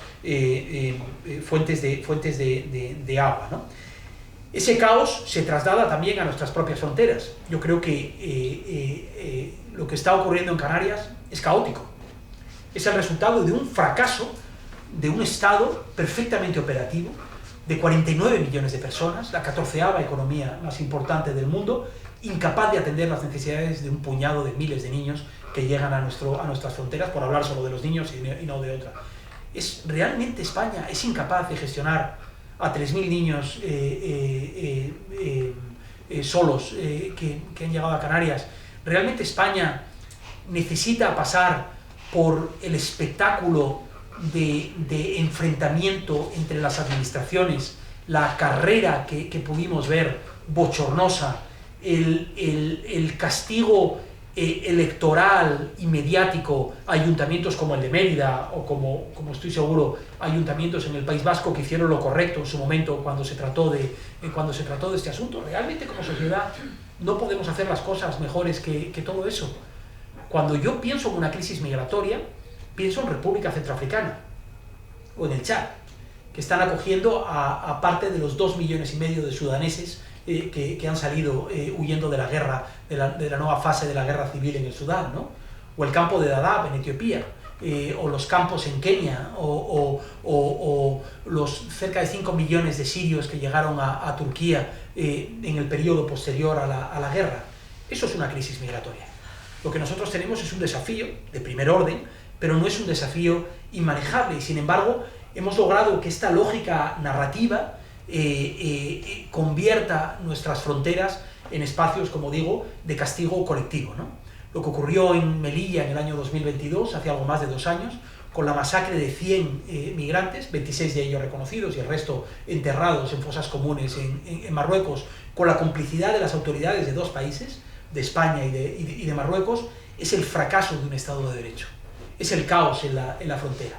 fuentes de agua, ¿no? Ese caos se traslada también a nuestras propias fronteras. Yo creo que lo que está ocurriendo en Canarias es caótico. Es el resultado de un fracaso de un Estado perfectamente operativo, de 49 millones de personas, la 14ª economía más importante del mundo, incapaz de atender las necesidades de un puñado de miles de niños que llegan a nuestras fronteras, por hablar solo de los niños y no de otra. Realmente España es incapaz de gestionar a 3.000 niños solos que han llegado a Canarias. Realmente España necesita pasar por el espectáculo de enfrentamiento entre las administraciones, la carrera que pudimos ver bochornosa, el castigo electoral y mediático a ayuntamientos como el de Mérida o como estoy seguro ayuntamientos en el País Vasco que hicieron lo correcto en su momento cuando se trató de este asunto. Realmente como sociedad no podemos hacer las cosas mejores que todo eso. Cuando yo pienso en una crisis migratoria, pienso en República Centroafricana o en el Chad, que están acogiendo a parte de los 2,5 millones de sudaneses que han salido huyendo de la guerra, de la nueva fase de la guerra civil en el Sudán, ¿no? O el campo de Dadaab en Etiopía, o los campos en Kenia, o los cerca de 5 millones de sirios que llegaron a Turquía en el periodo posterior a la guerra. Eso es una crisis migratoria. Lo que nosotros tenemos es un desafío de primer orden, pero no es un desafío inmanejable, y sin embargo hemos logrado que esta lógica narrativa convierta nuestras fronteras en espacios, como digo, de castigo colectivo, ¿no? Lo que ocurrió en Melilla en el año 2022, hace algo más de 2 años, con la masacre de 100 migrantes, 26 de ellos reconocidos y el resto enterrados en fosas comunes en Marruecos, con la complicidad de las autoridades de 2 países, de España y de Marruecos, es el fracaso de un Estado de Derecho. Es el caos en la frontera.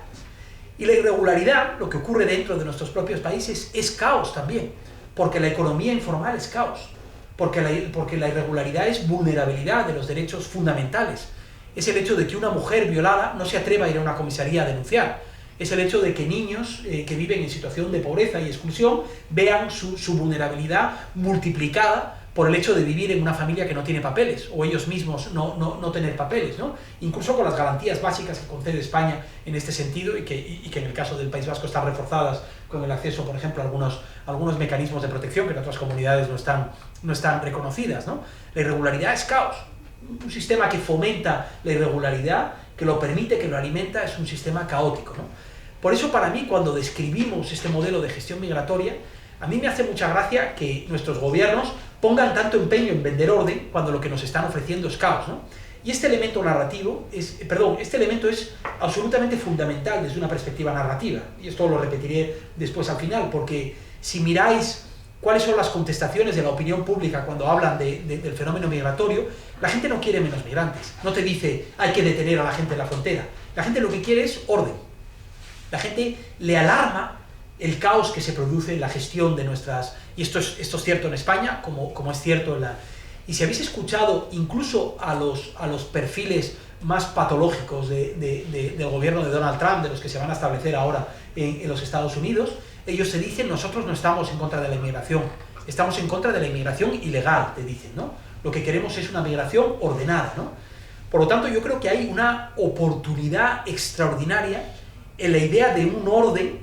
Y la irregularidad, lo que ocurre dentro de nuestros propios países, es caos también, porque la economía informal es caos, porque la irregularidad es vulnerabilidad de los derechos fundamentales. Es el hecho de que una mujer violada no se atreva a ir a una comisaría a denunciar. Es el hecho de que niños que viven en situación de pobreza y exclusión vean su vulnerabilidad multiplicada por el hecho de vivir en una familia que no tiene papeles, o ellos mismos no tener papeles, ¿no? Incluso con las garantías básicas que concede España en este sentido, y que en el caso del País Vasco están reforzadas con el acceso, por ejemplo, a algunos mecanismos de protección que en otras comunidades no están reconocidas, ¿no? La irregularidad es caos. Un sistema que fomenta la irregularidad, que lo permite, que lo alimenta, es un sistema caótico, ¿no? Por eso, para mí, cuando describimos este modelo de gestión migratoria, a mí me hace mucha gracia que nuestros gobiernos pongan tanto empeño en vender orden cuando lo que nos están ofreciendo es caos, ¿no? Y este elemento es absolutamente fundamental desde una perspectiva narrativa, y esto lo repetiré después al final, porque si miráis cuáles son las contestaciones de la opinión pública cuando hablan del fenómeno migratorio, la gente no quiere menos migrantes, no te dice hay que detener a la gente en la frontera, la gente lo que quiere es orden. La gente le alarma el caos que se produce en la gestión de nuestras... Y esto es cierto en España, como es cierto en la... Y si habéis escuchado incluso a los perfiles más patológicos del gobierno de Donald Trump, de los que se van a establecer ahora en los Estados Unidos, ellos se dicen: nosotros no estamos en contra de la inmigración, estamos en contra de la inmigración ilegal, te dicen, ¿no? Lo que queremos es una migración ordenada, ¿no? Por lo tanto, yo creo que hay una oportunidad extraordinaria en la idea de un orden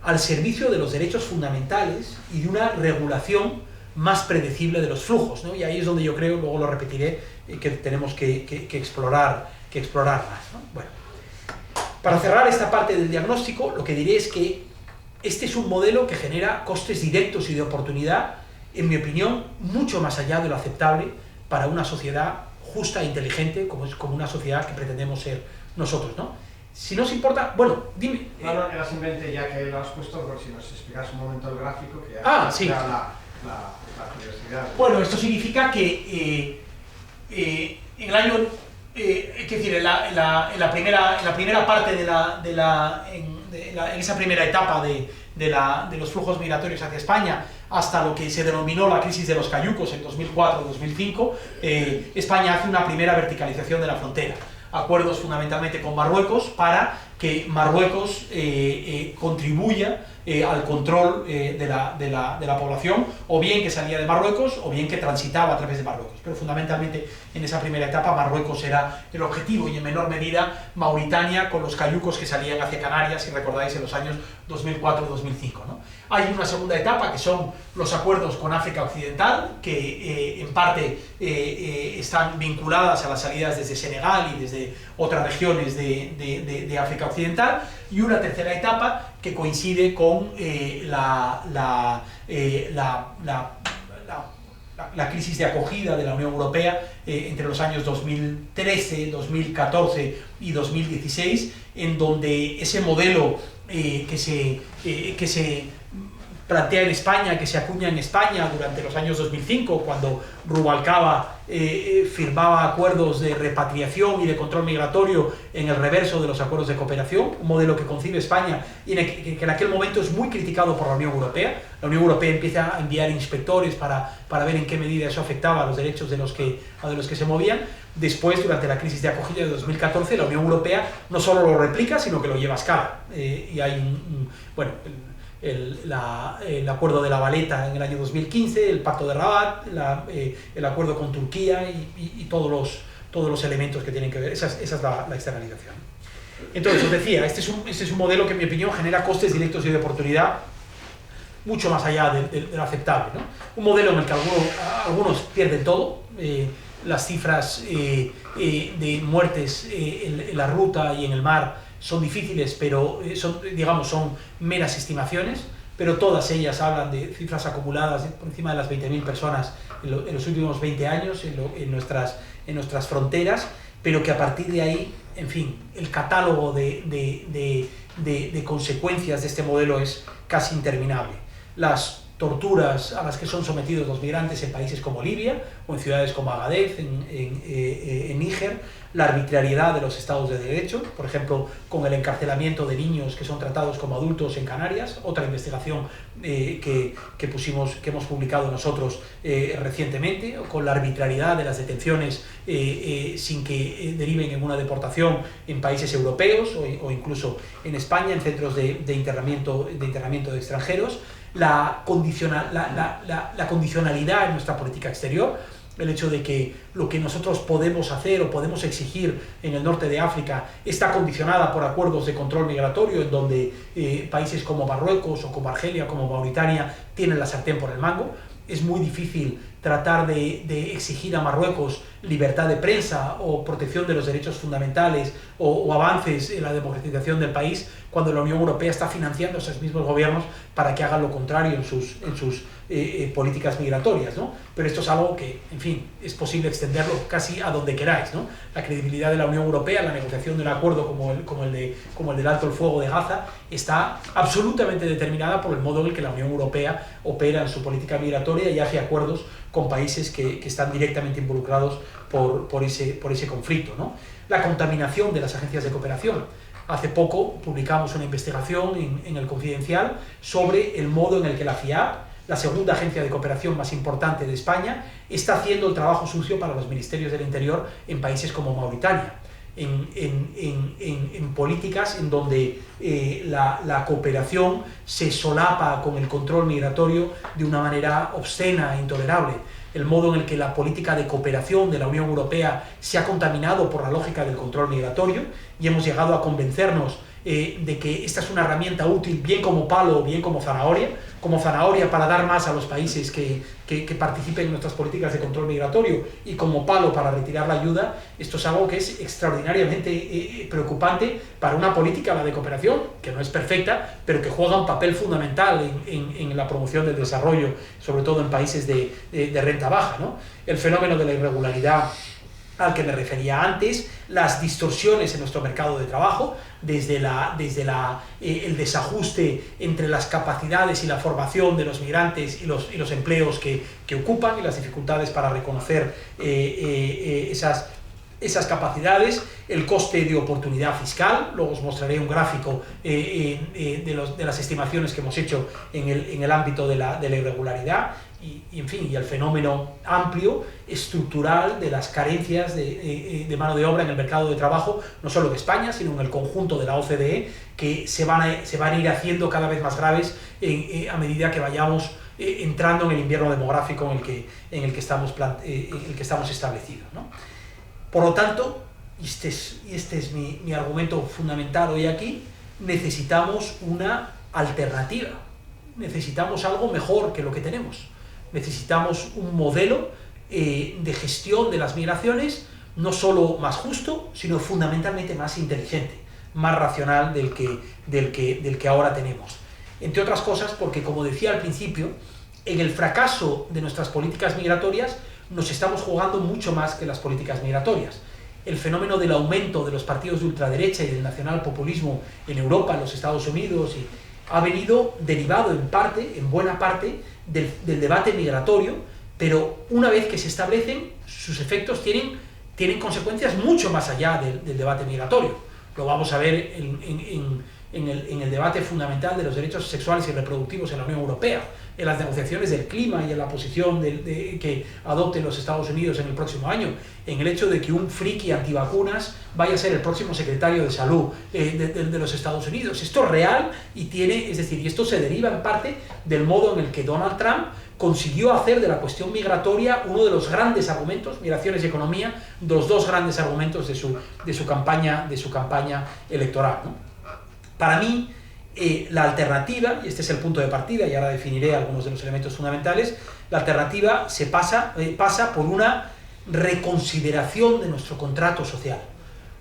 al servicio de los derechos fundamentales y de una regulación más predecible de los flujos, ¿no? Y ahí es donde yo creo, luego lo repetiré, que tenemos que explorar más, ¿no? Bueno, para cerrar esta parte del diagnóstico, lo que diré es que este es un modelo que genera costes directos y de oportunidad, en mi opinión, mucho más allá de lo aceptable para una sociedad justa e inteligente, como una sociedad que pretendemos ser nosotros, ¿no? Si nos importa, bueno, dime... No, era simplemente, ya que lo has puesto, por si nos explicas un momento el gráfico, que sí. la curiosidad. Bueno, esto significa que en el año... es decir, en la primera parte en esa primera etapa de los flujos migratorios hacia España, hasta lo que se denominó la crisis de los cayucos en 2004-2005, España hace una primera verticalización de la frontera. Acuerdos fundamentalmente con Marruecos para que Marruecos contribuya al control de la población, o bien que salía de Marruecos, o bien que transitaba a través de Marruecos. Pero fundamentalmente en esa primera etapa Marruecos era el objetivo, y en menor medida Mauritania con los cayucos que salían hacia Canarias, si recordáis, en los años 2004-2005, ¿no? Hay una segunda etapa que son los acuerdos con África Occidental, que en parte están vinculadas a las salidas desde Senegal y desde otras regiones de África Occidental, y una tercera etapa que coincide con la crisis de acogida de la Unión Europea entre los años 2013, 2014 y 2016, en donde ese modelo que se plantea en España, que se acuña en España durante los años 2005, cuando Rubalcaba firmaba acuerdos de repatriación y de control migratorio en el reverso de los acuerdos de cooperación, un modelo que concibe España y que en aquel momento es muy criticado por la Unión Europea. La Unión Europea empieza a enviar inspectores para ver en qué medida eso afectaba a los derechos de los que se movían. Después, durante la crisis de acogida de 2014, la Unión Europea no solo lo replica, sino que lo lleva a escala. Y hay el acuerdo de La Valeta en el año 2015, el pacto de Rabat, el acuerdo con Turquía y todos los elementos que tienen que ver. Esa es la externalización. Entonces, os decía, este es un modelo que en mi opinión genera costes directos y de oportunidad mucho más allá de lo aceptable, ¿no? Un modelo en el que algunos pierden todo. Las cifras de muertes en la ruta y en el mar son difíciles, pero son meras estimaciones, pero todas ellas hablan de cifras acumuladas por encima de las 20.000 personas en los últimos 20 años en nuestras fronteras, pero que a partir de ahí, en fin, el catálogo de consecuencias de este modelo es casi interminable. Las torturas a las que son sometidos los migrantes en países como Libia o en ciudades como Agadez, en Níger, la arbitrariedad de los estados de derecho, por ejemplo, con el encarcelamiento de niños que son tratados como adultos en Canarias, otra investigación que hemos publicado nosotros recientemente, o con la arbitrariedad de las detenciones sin que deriven en una deportación en países europeos o incluso en España, en centros de internamiento de extranjeros. La condicionalidad en nuestra política exterior, el hecho de que lo que nosotros podemos hacer o podemos exigir en el norte de África está condicionada por acuerdos de control migratorio, en donde países como Marruecos o como Argelia, como Mauritania, tienen la sartén por el mango. Es muy difícil tratar de exigir a Marruecos libertad de prensa o protección de los derechos fundamentales o avances en la democratización del país, cuando la Unión Europea está financiando a esos mismos gobiernos para que hagan lo contrario en sus políticas migratorias, ¿no? Pero esto es algo que, en fin, es posible extenderlo casi a donde queráis, ¿no? La credibilidad de la Unión Europea, la negociación de un acuerdo como el del alto el fuego de Gaza, está absolutamente determinada por el modo en el que la Unión Europea opera en su política migratoria y hace acuerdos con países que están directamente involucrados por ese conflicto, ¿no? La contaminación de las agencias de cooperación. Hace poco publicamos una investigación en El Confidencial sobre el modo en el que la FIAP, la segunda agencia de cooperación más importante de España, está haciendo el trabajo sucio para los ministerios del Interior en países como Mauritania. en políticas en donde la cooperación se solapa con el control migratorio de una manera obscena e intolerable. El modo en el que la política de cooperación de la Unión Europea se ha contaminado por la lógica del control migratorio, y hemos llegado a convencernos de que esta es una herramienta útil bien como palo o bien como zanahoria para dar más a los países que participen en nuestras políticas de control migratorio, y como palo para retirar la ayuda. Esto es algo que es extraordinariamente preocupante para una política, la de cooperación, que no es perfecta, pero que juega un papel fundamental en la promoción del desarrollo, sobre todo en países de renta baja, ¿no? El fenómeno de la irregularidad al que me refería antes, las distorsiones en nuestro mercado de trabajo, desde el desajuste entre las capacidades y la formación de los migrantes y los empleos que ocupan, y las dificultades para reconocer esas capacidades, el coste de oportunidad fiscal. Luego os mostraré un gráfico de las estimaciones que hemos hecho en el ámbito de la irregularidad, y en fin, y el fenómeno amplio, estructural, de las carencias de mano de obra en el mercado de trabajo, no solo de España, sino en el conjunto de la OCDE, que se van a ir haciendo cada vez más graves a medida que vayamos entrando en el invierno demográfico en el que estamos establecidos, ¿no? Por lo tanto, y este es mi argumento fundamental hoy aquí, necesitamos una alternativa, necesitamos algo mejor que lo que tenemos. Necesitamos un modelo de gestión de las migraciones no solo más justo, sino fundamentalmente más inteligente, más racional del que ahora tenemos. Entre otras cosas porque, como decía al principio, en el fracaso de nuestras políticas migratorias nos estamos jugando mucho más que las políticas migratorias. El fenómeno del aumento de los partidos de ultraderecha y del nacionalpopulismo en Europa, en los Estados Unidos, ha venido derivado en buena parte, del debate migratorio, pero una vez que se establecen, sus efectos tienen consecuencias mucho más allá del debate migratorio. Lo vamos a ver en el debate fundamental de los derechos sexuales y reproductivos en la Unión Europea, en las negociaciones del clima y en la posición que adopten los Estados Unidos en el próximo año, en el hecho de que un friki antivacunas vaya a ser el próximo secretario de salud de los Estados Unidos. Esto es real y esto se deriva en parte del modo en el que Donald Trump consiguió hacer de la cuestión migratoria uno de los grandes argumentos, migraciones y economía, los dos grandes argumentos de su campaña electoral, ¿no? Para mí, la alternativa, y este es el punto de partida, y ahora definiré algunos de los elementos fundamentales, la alternativa pasa por una reconsideración de nuestro contrato social,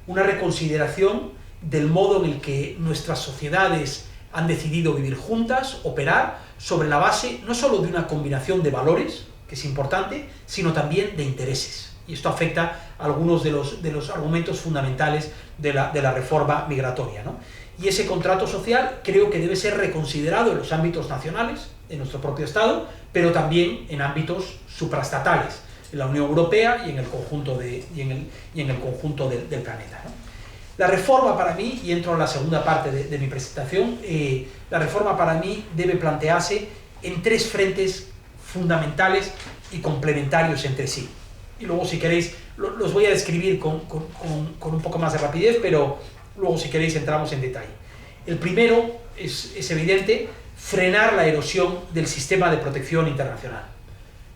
una reconsideración del modo en el que nuestras sociedades han decidido vivir juntas, operar, sobre la base no solo de una combinación de valores, que es importante, sino también de intereses. Y esto afecta a algunos de los argumentos fundamentales de la reforma migratoria, ¿no? Y ese contrato social creo que debe ser reconsiderado en los ámbitos nacionales, en nuestro propio Estado, pero también en ámbitos supraestatales, en la Unión Europea y en el conjunto del planeta, ¿no? La reforma para mí, y entro en la segunda parte de mi presentación, la reforma para mí debe plantearse en tres frentes fundamentales y complementarios entre sí. Y luego, si queréis, los voy a describir con un poco más de rapidez, pero luego, si queréis, entramos en detalle. El primero es evidente: frenar la erosión del sistema de protección internacional,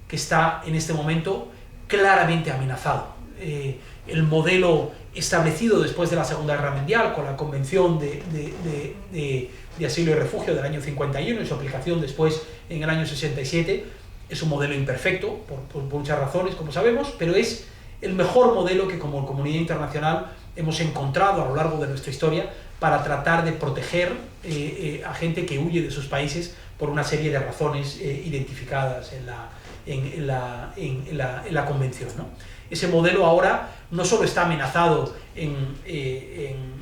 que está en este momento claramente amenazado. El modelo establecido después de la Segunda Guerra Mundial, con la Convención de Asilo y Refugio del año 51 y su aplicación después en el año 67, es un modelo imperfecto por muchas razones, como sabemos, pero es el mejor modelo que como comunidad internacional hemos encontrado a lo largo de nuestra historia para tratar de proteger a gente que huye de sus países por una serie de razones identificadas en la Convención, ¿no? Ese modelo ahora no solo está amenazado en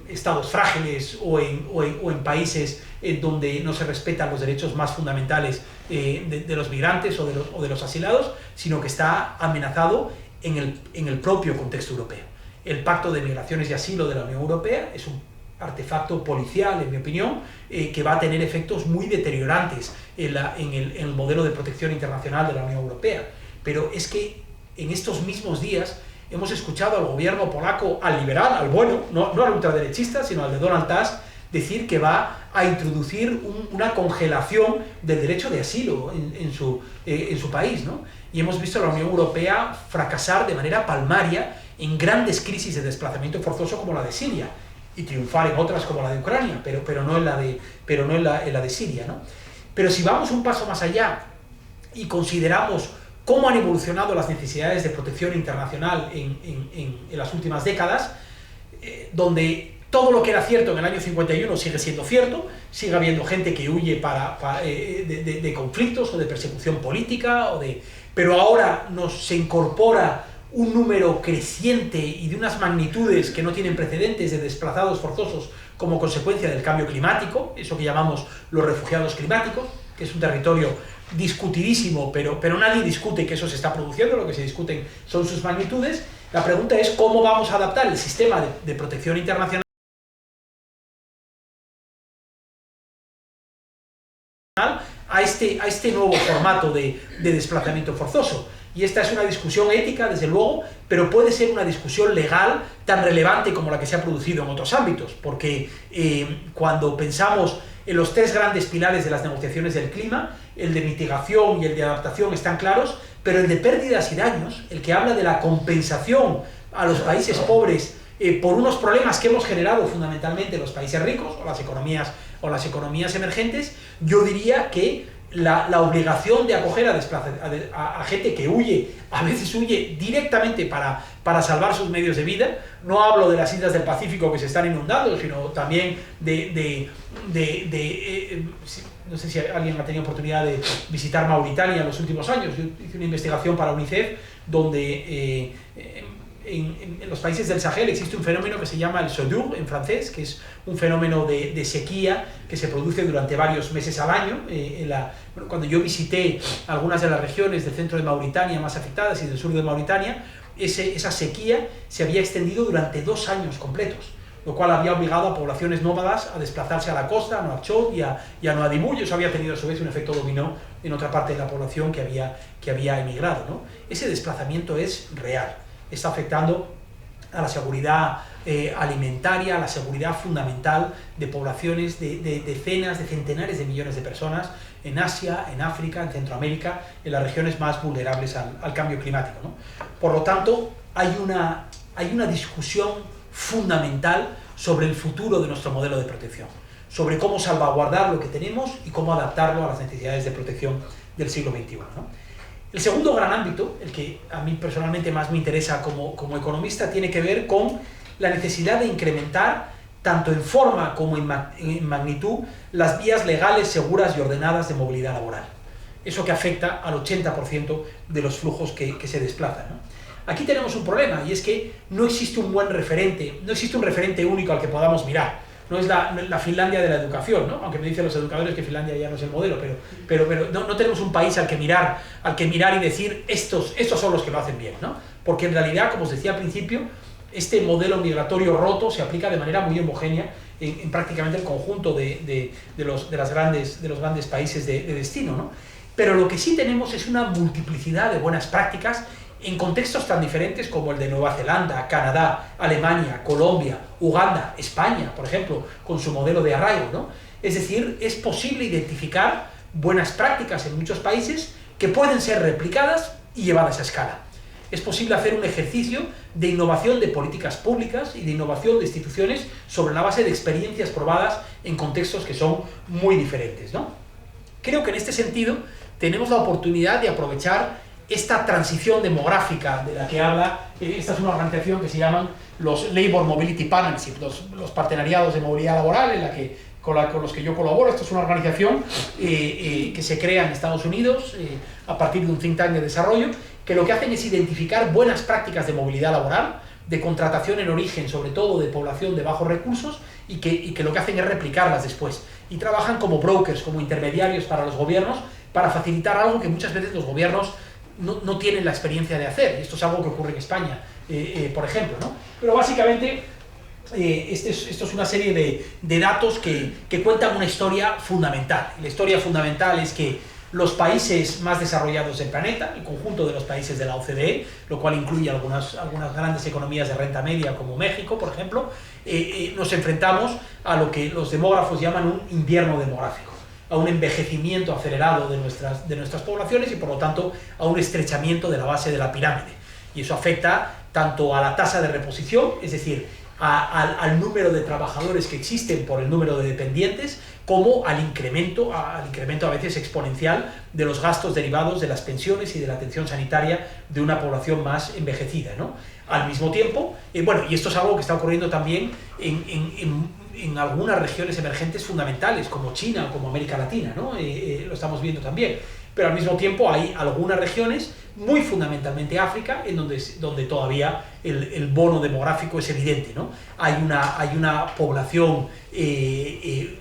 estados frágiles o en países donde no se respetan los derechos más fundamentales de los migrantes o de los asilados, sino que está amenazado en el propio contexto europeo. El Pacto de Migraciones y Asilo de la Unión Europea es un artefacto policial, en mi opinión, que va a tener efectos muy deteriorantes en el modelo de protección internacional de la Unión Europea. Pero es que en estos mismos días hemos escuchado al gobierno polaco, al liberal, al bueno, no al ultraderechista, sino al de Donald Tusk, decir que va a introducir una congelación del derecho de asilo en su país, ¿no? Y hemos visto a la Unión Europea fracasar de manera palmaria en grandes crisis de desplazamiento forzoso como la de Siria, y triunfar en otras como la de Ucrania, pero no en la de Siria, ¿no? Pero si vamos un paso más allá y consideramos cómo han evolucionado las necesidades de protección internacional en las últimas décadas, donde todo lo que era cierto en el año 51 sigue siendo cierto, sigue habiendo gente que huye de conflictos o de persecución política, pero ahora se incorpora un número creciente y de unas magnitudes que no tienen precedentes de desplazados forzosos como consecuencia del cambio climático, eso que llamamos los refugiados climáticos, que es un territorio discutidísimo, pero nadie discute que eso se está produciendo, lo que se discuten son sus magnitudes. La pregunta es cómo vamos a adaptar el sistema de protección internacional a este nuevo formato de desplazamiento forzoso. Y esta es una discusión ética, desde luego, pero puede ser una discusión legal tan relevante como la que se ha producido en otros ámbitos, porque cuando pensamos en los tres grandes pilares de las negociaciones del clima, el de mitigación y el de adaptación están claros, pero el de pérdidas y daños, el que habla de la compensación a los países pobres por unos problemas que hemos generado fundamentalmente los países ricos o las economías emergentes, yo diría que la obligación de acoger a gente que huye, a veces huye directamente para salvar sus medios de vida. No hablo de las islas del Pacífico que se están inundando, sino también no sé si alguien ha tenido oportunidad de visitar Mauritania en los últimos años. Yo hice una investigación para UNICEF donde en los países del Sahel existe un fenómeno que se llama el soudure en francés, que es un fenómeno de sequía que se produce durante varios meses al año. Cuando yo visité algunas de las regiones del centro de Mauritania más afectadas y del sur de Mauritania, esa sequía se había extendido durante 2 años completos, lo cual había obligado a poblaciones nómadas a desplazarse a la costa, a Nouakchott y a Nouadhibou, y eso había tenido a su vez un efecto dominó en otra parte de la población que había emigrado, ¿no? Ese desplazamiento es real, está afectando a la seguridad alimentaria, a la seguridad fundamental de poblaciones de decenas, de centenares de millones de personas en Asia, en África, en Centroamérica, en las regiones más vulnerables al cambio climático, ¿no? Por lo tanto, hay una discusión fundamental sobre el futuro de nuestro modelo de protección, sobre cómo salvaguardar lo que tenemos y cómo adaptarlo a las necesidades de protección del siglo XXI, ¿no? El segundo gran ámbito, el que a mí personalmente más me interesa como economista, tiene que ver con la necesidad de incrementar, tanto en forma como en magnitud, las vías legales, seguras y ordenadas de movilidad laboral. Eso que afecta al 80% de los flujos que se desplazan, ¿no? Aquí tenemos un problema, y es que no existe un buen referente, no existe un referente único al que podamos mirar. No es la Finlandia de la educación, ¿no? Aunque me dicen los educadores que Finlandia ya no es el modelo, pero no tenemos un país al que mirar y decir estos son los que lo hacen bien, ¿no? Porque en realidad, como os decía al principio, este modelo migratorio roto se aplica de manera muy homogénea en prácticamente el conjunto de los grandes países de destino, ¿no? Pero lo que sí tenemos es una multiplicidad de buenas prácticas en contextos tan diferentes como el de Nueva Zelanda, Canadá, Alemania, Colombia, Uganda, España, por ejemplo, con su modelo de arraigo, ¿no? Es decir, es posible identificar buenas prácticas en muchos países que pueden ser replicadas y llevadas a escala. Es posible hacer un ejercicio de innovación de políticas públicas y de innovación de instituciones sobre la base de experiencias probadas en contextos que son muy diferentes, ¿no? Creo que en este sentido tenemos la oportunidad de aprovechar esta transición demográfica de la que habla. Esta es una organización que se llaman los Labor Mobility Partnerships, los partenariados de movilidad laboral con los que yo colaboro. Esto es una organización que se crea en Estados Unidos a partir de un think tank de desarrollo, que lo que hacen es identificar buenas prácticas de movilidad laboral, de contratación en origen, sobre todo de población de bajos recursos, y que lo que hacen es replicarlas después. Y trabajan como brokers, como intermediarios para los gobiernos, para facilitar algo que muchas veces los gobiernos no tienen la experiencia de hacer, y esto es algo que ocurre en España, por ejemplo, ¿no? Pero básicamente esto es una serie de datos que cuentan una historia fundamental. Y la historia fundamental es que los países más desarrollados del planeta, el conjunto de los países de la OCDE, lo cual incluye algunas grandes economías de renta media como México, por ejemplo, nos enfrentamos a lo que los demógrafos llaman un invierno demográfico, a un envejecimiento acelerado de nuestras poblaciones y por lo tanto a un estrechamiento de la base de la pirámide. Y eso afecta tanto a la tasa de reposición, es decir, al número de trabajadores que existen por el número de dependientes, como al incremento a veces exponencial de los gastos derivados de las pensiones y de la atención sanitaria de una población más envejecida, ¿no? Al mismo tiempo, bueno, y esto es algo que está ocurriendo también en algunas regiones emergentes fundamentales, como China o como América Latina, ¿no? Lo estamos viendo también. Pero al mismo tiempo hay algunas regiones, muy fundamentalmente África, en donde todavía el bono demográfico es evidente, ¿no? Hay una población de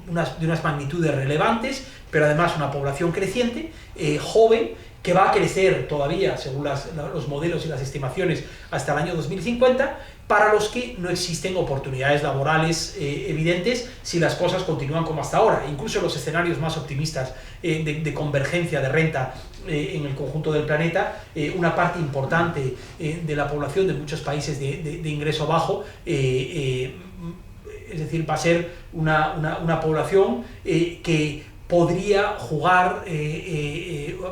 unas magnitudes relevantes, pero además una población creciente, joven, que va a crecer todavía, según los modelos y las estimaciones, hasta el año 2050, para los que no existen oportunidades laborales evidentes si las cosas continúan como hasta ahora. Incluso los escenarios más optimistas de convergencia de renta en el conjunto del planeta, una parte importante de la población de muchos países de ingreso bajo, es decir, va a ser una población que podría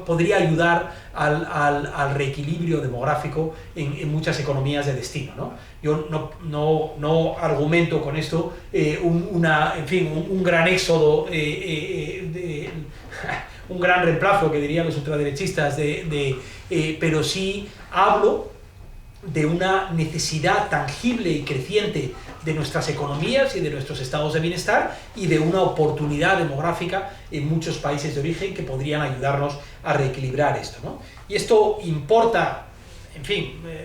podría ayudar al reequilibrio demográfico en muchas economías de destino, ¿no? Yo no argumento con esto un gran éxodo, un gran reemplazo, que dirían los ultraderechistas, pero sí hablo de una necesidad tangible y creciente de nuestras economías y de nuestros estados de bienestar, y de una oportunidad demográfica en muchos países de origen que podrían ayudarnos a reequilibrar esto, ¿no? Y esto importa,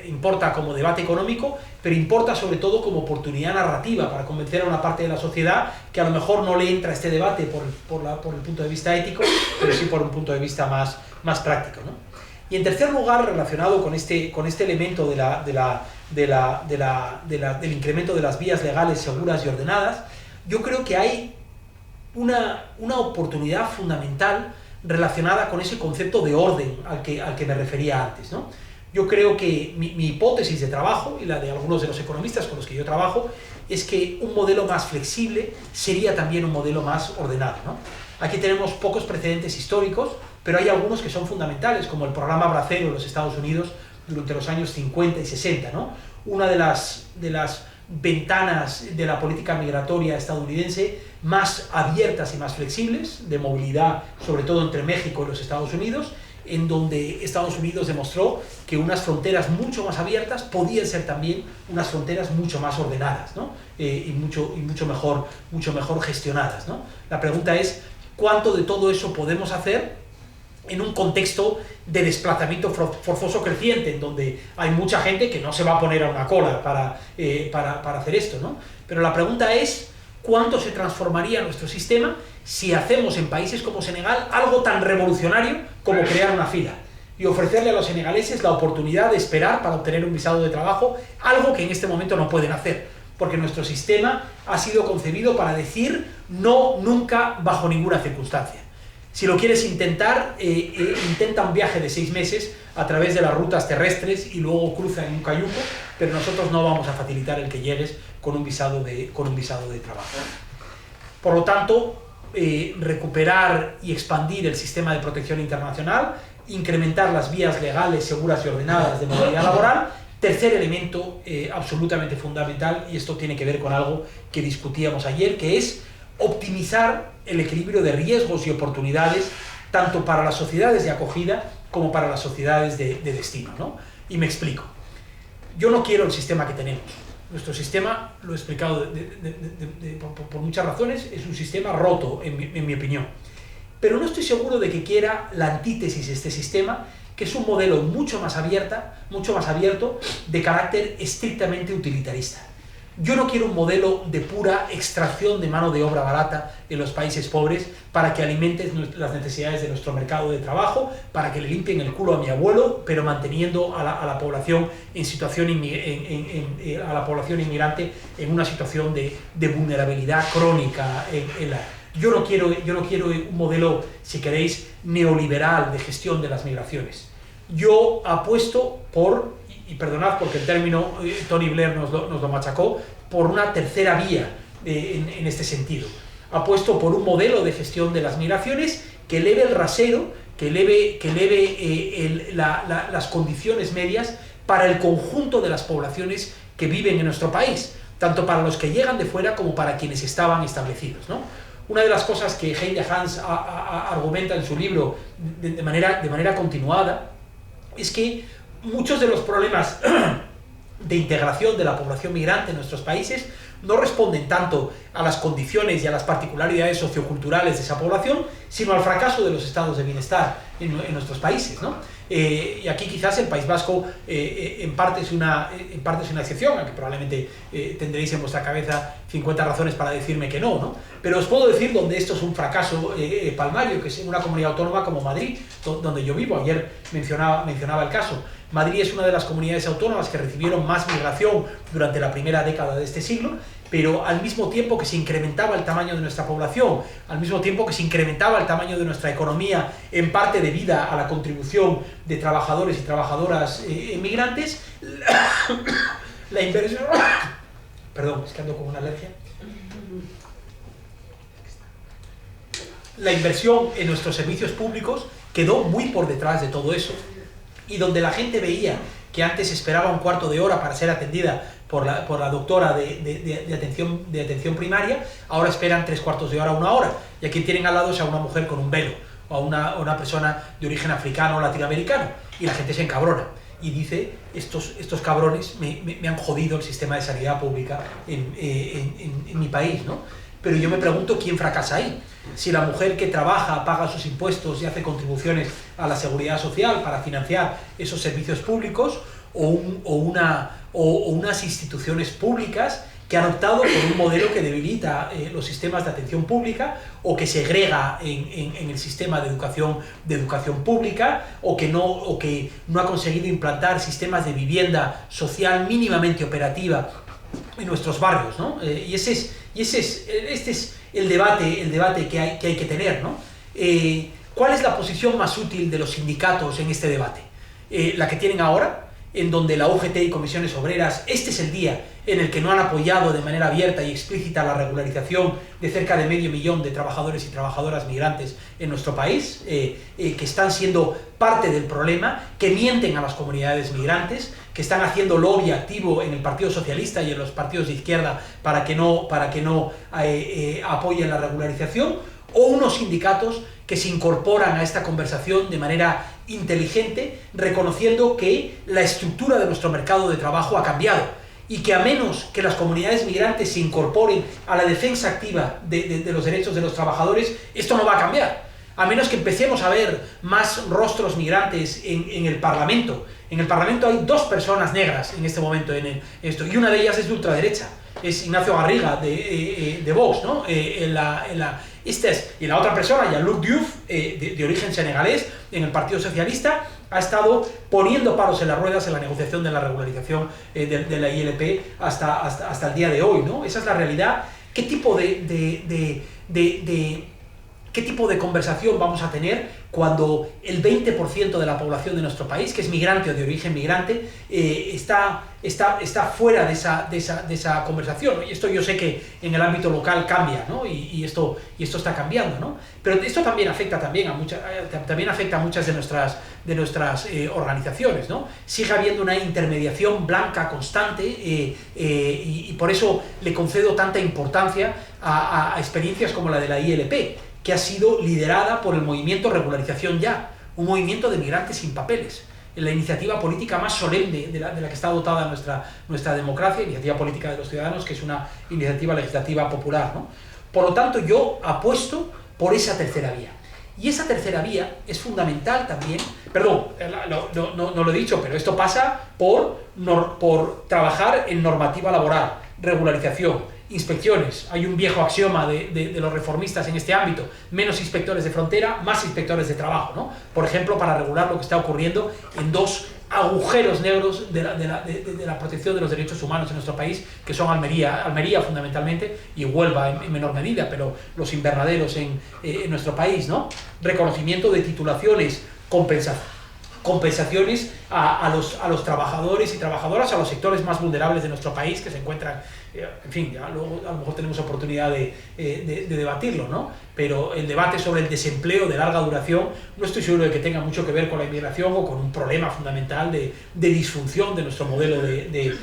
importa como debate económico, pero importa sobre todo como oportunidad narrativa para convencer a una parte de la sociedad que a lo mejor no le entra este debate por el punto de vista ético, pero sí por un punto de vista más práctico, ¿no? Y en tercer lugar, relacionado con este elemento del incremento de las vías legales seguras y ordenadas, yo creo que hay una oportunidad fundamental relacionada con ese concepto de orden al que me refería antes, ¿no? Yo creo que mi hipótesis de trabajo, y la de algunos de los economistas con los que yo trabajo, es que un modelo más flexible sería también un modelo más ordenado, ¿no? Aquí tenemos pocos precedentes históricos, pero hay algunos que son fundamentales, como el programa Bracero en los Estados Unidos durante los años 50 y 60, ¿no? Una de las ventanas de la política migratoria estadounidense más abiertas y más flexibles, de movilidad, sobre todo entre México y los Estados Unidos, en donde Estados Unidos demostró que unas fronteras mucho más abiertas podían ser también unas fronteras mucho más ordenadas, ¿no? Y mucho mejor gestionadas, ¿no? La pregunta es, ¿cuánto de todo eso podemos hacer en un contexto de desplazamiento forzoso creciente, en donde hay mucha gente que no se va a poner a una cola para hacer esto, ¿no? Pero la pregunta es, ¿cuánto se transformaría nuestro sistema si hacemos en países como Senegal algo tan revolucionario como crear una fila y ofrecerle a los senegaleses la oportunidad de esperar para obtener un visado de trabajo, algo que en este momento no pueden hacer, porque nuestro sistema ha sido concebido para decir no, nunca, bajo ninguna circunstancia? Si lo quieres intentar, intenta un viaje de 6 meses a través de las rutas terrestres y luego cruza en un cayuco, pero nosotros no vamos a facilitar el que llegues con un visado de trabajo. Por lo tanto, recuperar y expandir el sistema de protección internacional, incrementar las vías legales, seguras y ordenadas de movilidad laboral. Tercer elemento absolutamente fundamental, y esto tiene que ver con algo que discutíamos ayer, que es optimizar el equilibrio de riesgos y oportunidades tanto para las sociedades de acogida como para las sociedades de destino, ¿no? Y me explico. Yo no quiero el sistema que tenemos. Nuestro sistema, lo he explicado por muchas razones, es un sistema roto, en mi opinión. Pero no estoy seguro de que quiera la antítesis de este sistema, que es un modelo mucho más abierto, de carácter estrictamente utilitarista. Yo no quiero un modelo de pura extracción de mano de obra barata en los países pobres para que alimenten las necesidades de nuestro mercado de trabajo, para que le limpien el culo a mi abuelo, pero manteniendo a la población a la población inmigrante en una situación de vulnerabilidad crónica. Yo no quiero un modelo, si queréis, neoliberal de gestión de las migraciones. Yo apuesto por, y perdonad porque el término Tony Blair nos lo machacó, por una tercera vía en este sentido. Apuesto por un modelo de gestión de las migraciones que eleve el rasero, que eleve las condiciones medias para el conjunto de las poblaciones que viven en nuestro país, tanto para los que llegan de fuera como para quienes estaban establecidos, ¿no? Una de las cosas que Heide Hans argumenta en su libro de manera continuada es que muchos de los problemas de integración de la población migrante en nuestros países no responden tanto a las condiciones y a las particularidades socioculturales de esa población, sino al fracaso de los estados de bienestar en nuestros países, ¿no? Y aquí quizás el País Vasco en parte es una excepción, aunque probablemente tendréis en vuestra cabeza 50 razones para decirme que no, ¿no? Pero os puedo decir donde esto es un fracaso palmario, que es en una comunidad autónoma como Madrid, donde yo vivo. Ayer mencionaba el caso. Madrid es una de las comunidades autónomas que recibieron más migración durante la primera década de este siglo, pero al mismo tiempo que se incrementaba el tamaño de nuestra población, al mismo tiempo que se incrementaba el tamaño de nuestra economía, en parte debida a la contribución de trabajadores y trabajadoras inmigrantes, la inversión... Perdón, es que ando con una alergia. La inversión en nuestros servicios públicos quedó muy por detrás de todo eso. Y donde la gente veía que antes esperaba un cuarto de hora para ser atendida por la doctora de atención primaria, ahora esperan 3/4 de hora, 1 hora. Y aquí tienen al lado a una mujer con un velo, o a una persona de origen africano o latinoamericano. Y la gente se encabrona y dice, estos cabrones me han jodido el sistema de sanidad pública en mi país, ¿no? Pero yo me pregunto quién fracasa ahí. Si la mujer que trabaja, paga sus impuestos y hace contribuciones a la seguridad social para financiar esos servicios públicos, o unas instituciones públicas que han optado por un modelo que debilita los sistemas de atención pública, o que segrega en el sistema de educación pública, o que no ha conseguido implantar sistemas de vivienda social mínimamente operativa en nuestros barrios, ¿no? Este es el debate que hay que tener, ¿no? ¿Cuál es la posición más útil de los sindicatos en este debate? La que tienen ahora, en donde la UGT y comisiones obreras, este es el día en el que no han apoyado de manera abierta y explícita la regularización de cerca de 500.000 de trabajadores y trabajadoras migrantes en nuestro país, que están siendo parte del problema, que mienten a las comunidades migrantes, que están haciendo lobby activo en el Partido Socialista y en los partidos de izquierda para que no apoyen la regularización, o unos sindicatos que se incorporan a esta conversación de manera inteligente, reconociendo que la estructura de nuestro mercado de trabajo ha cambiado y que a menos que las comunidades migrantes se incorporen a la defensa activa de los derechos de los trabajadores, esto no va a cambiar. A menos que empecemos a ver más rostros migrantes en el Parlamento. En el Parlamento hay 2 personas negras en este momento en esto, y una de ellas es de ultraderecha, es Ignacio Garriga de Vox, ¿no? Y la otra persona, Jean-Luc Diouf, de origen senegalés, en el Partido Socialista, ha estado poniendo palos en las ruedas en la negociación de la regularización de la ILP hasta el día de hoy, ¿no? Esa es la realidad. ¿Qué tipo ¿Qué tipo de conversación vamos a tener cuando el 20% de la población de nuestro país, que es migrante o de origen migrante, está fuera de esa conversación, ¿no? Y esto yo sé que en el ámbito local cambia, ¿no? y esto está cambiando, ¿no? Pero esto también afecta a muchas de nuestras organizaciones, ¿no? Sigue habiendo una intermediación blanca constante, y por eso le concedo tanta importancia a experiencias como la de la ILP, que ha sido liderada por el movimiento Regularización Ya, un movimiento de migrantes sin papeles, la iniciativa política más solemne de la que está dotada nuestra democracia, iniciativa política de los ciudadanos, que es una iniciativa legislativa popular, ¿no? Por lo tanto, yo apuesto por esa tercera vía. Y esa tercera vía es fundamental también, perdón, no lo he dicho, pero esto pasa por trabajar en normativa laboral, regularización, inspecciones. Hay un viejo axioma de los reformistas en este ámbito: menos inspectores de frontera, más inspectores de trabajo, ¿no? Por ejemplo, para regular lo que está ocurriendo en 2 agujeros negros de la protección de los derechos humanos en nuestro país, que son Almería fundamentalmente, y Huelva en menor medida, pero los invernaderos en nuestro país, ¿no? Reconocimiento de titulaciones, compensaciones a los trabajadores y trabajadoras, a los sectores más vulnerables de nuestro país que se encuentran, en fin, ya luego a lo mejor tenemos oportunidad de debatirlo, ¿no? Pero el debate sobre el desempleo de larga duración no estoy seguro de que tenga mucho que ver con la inmigración o con un problema fundamental de disfunción de nuestro modelo de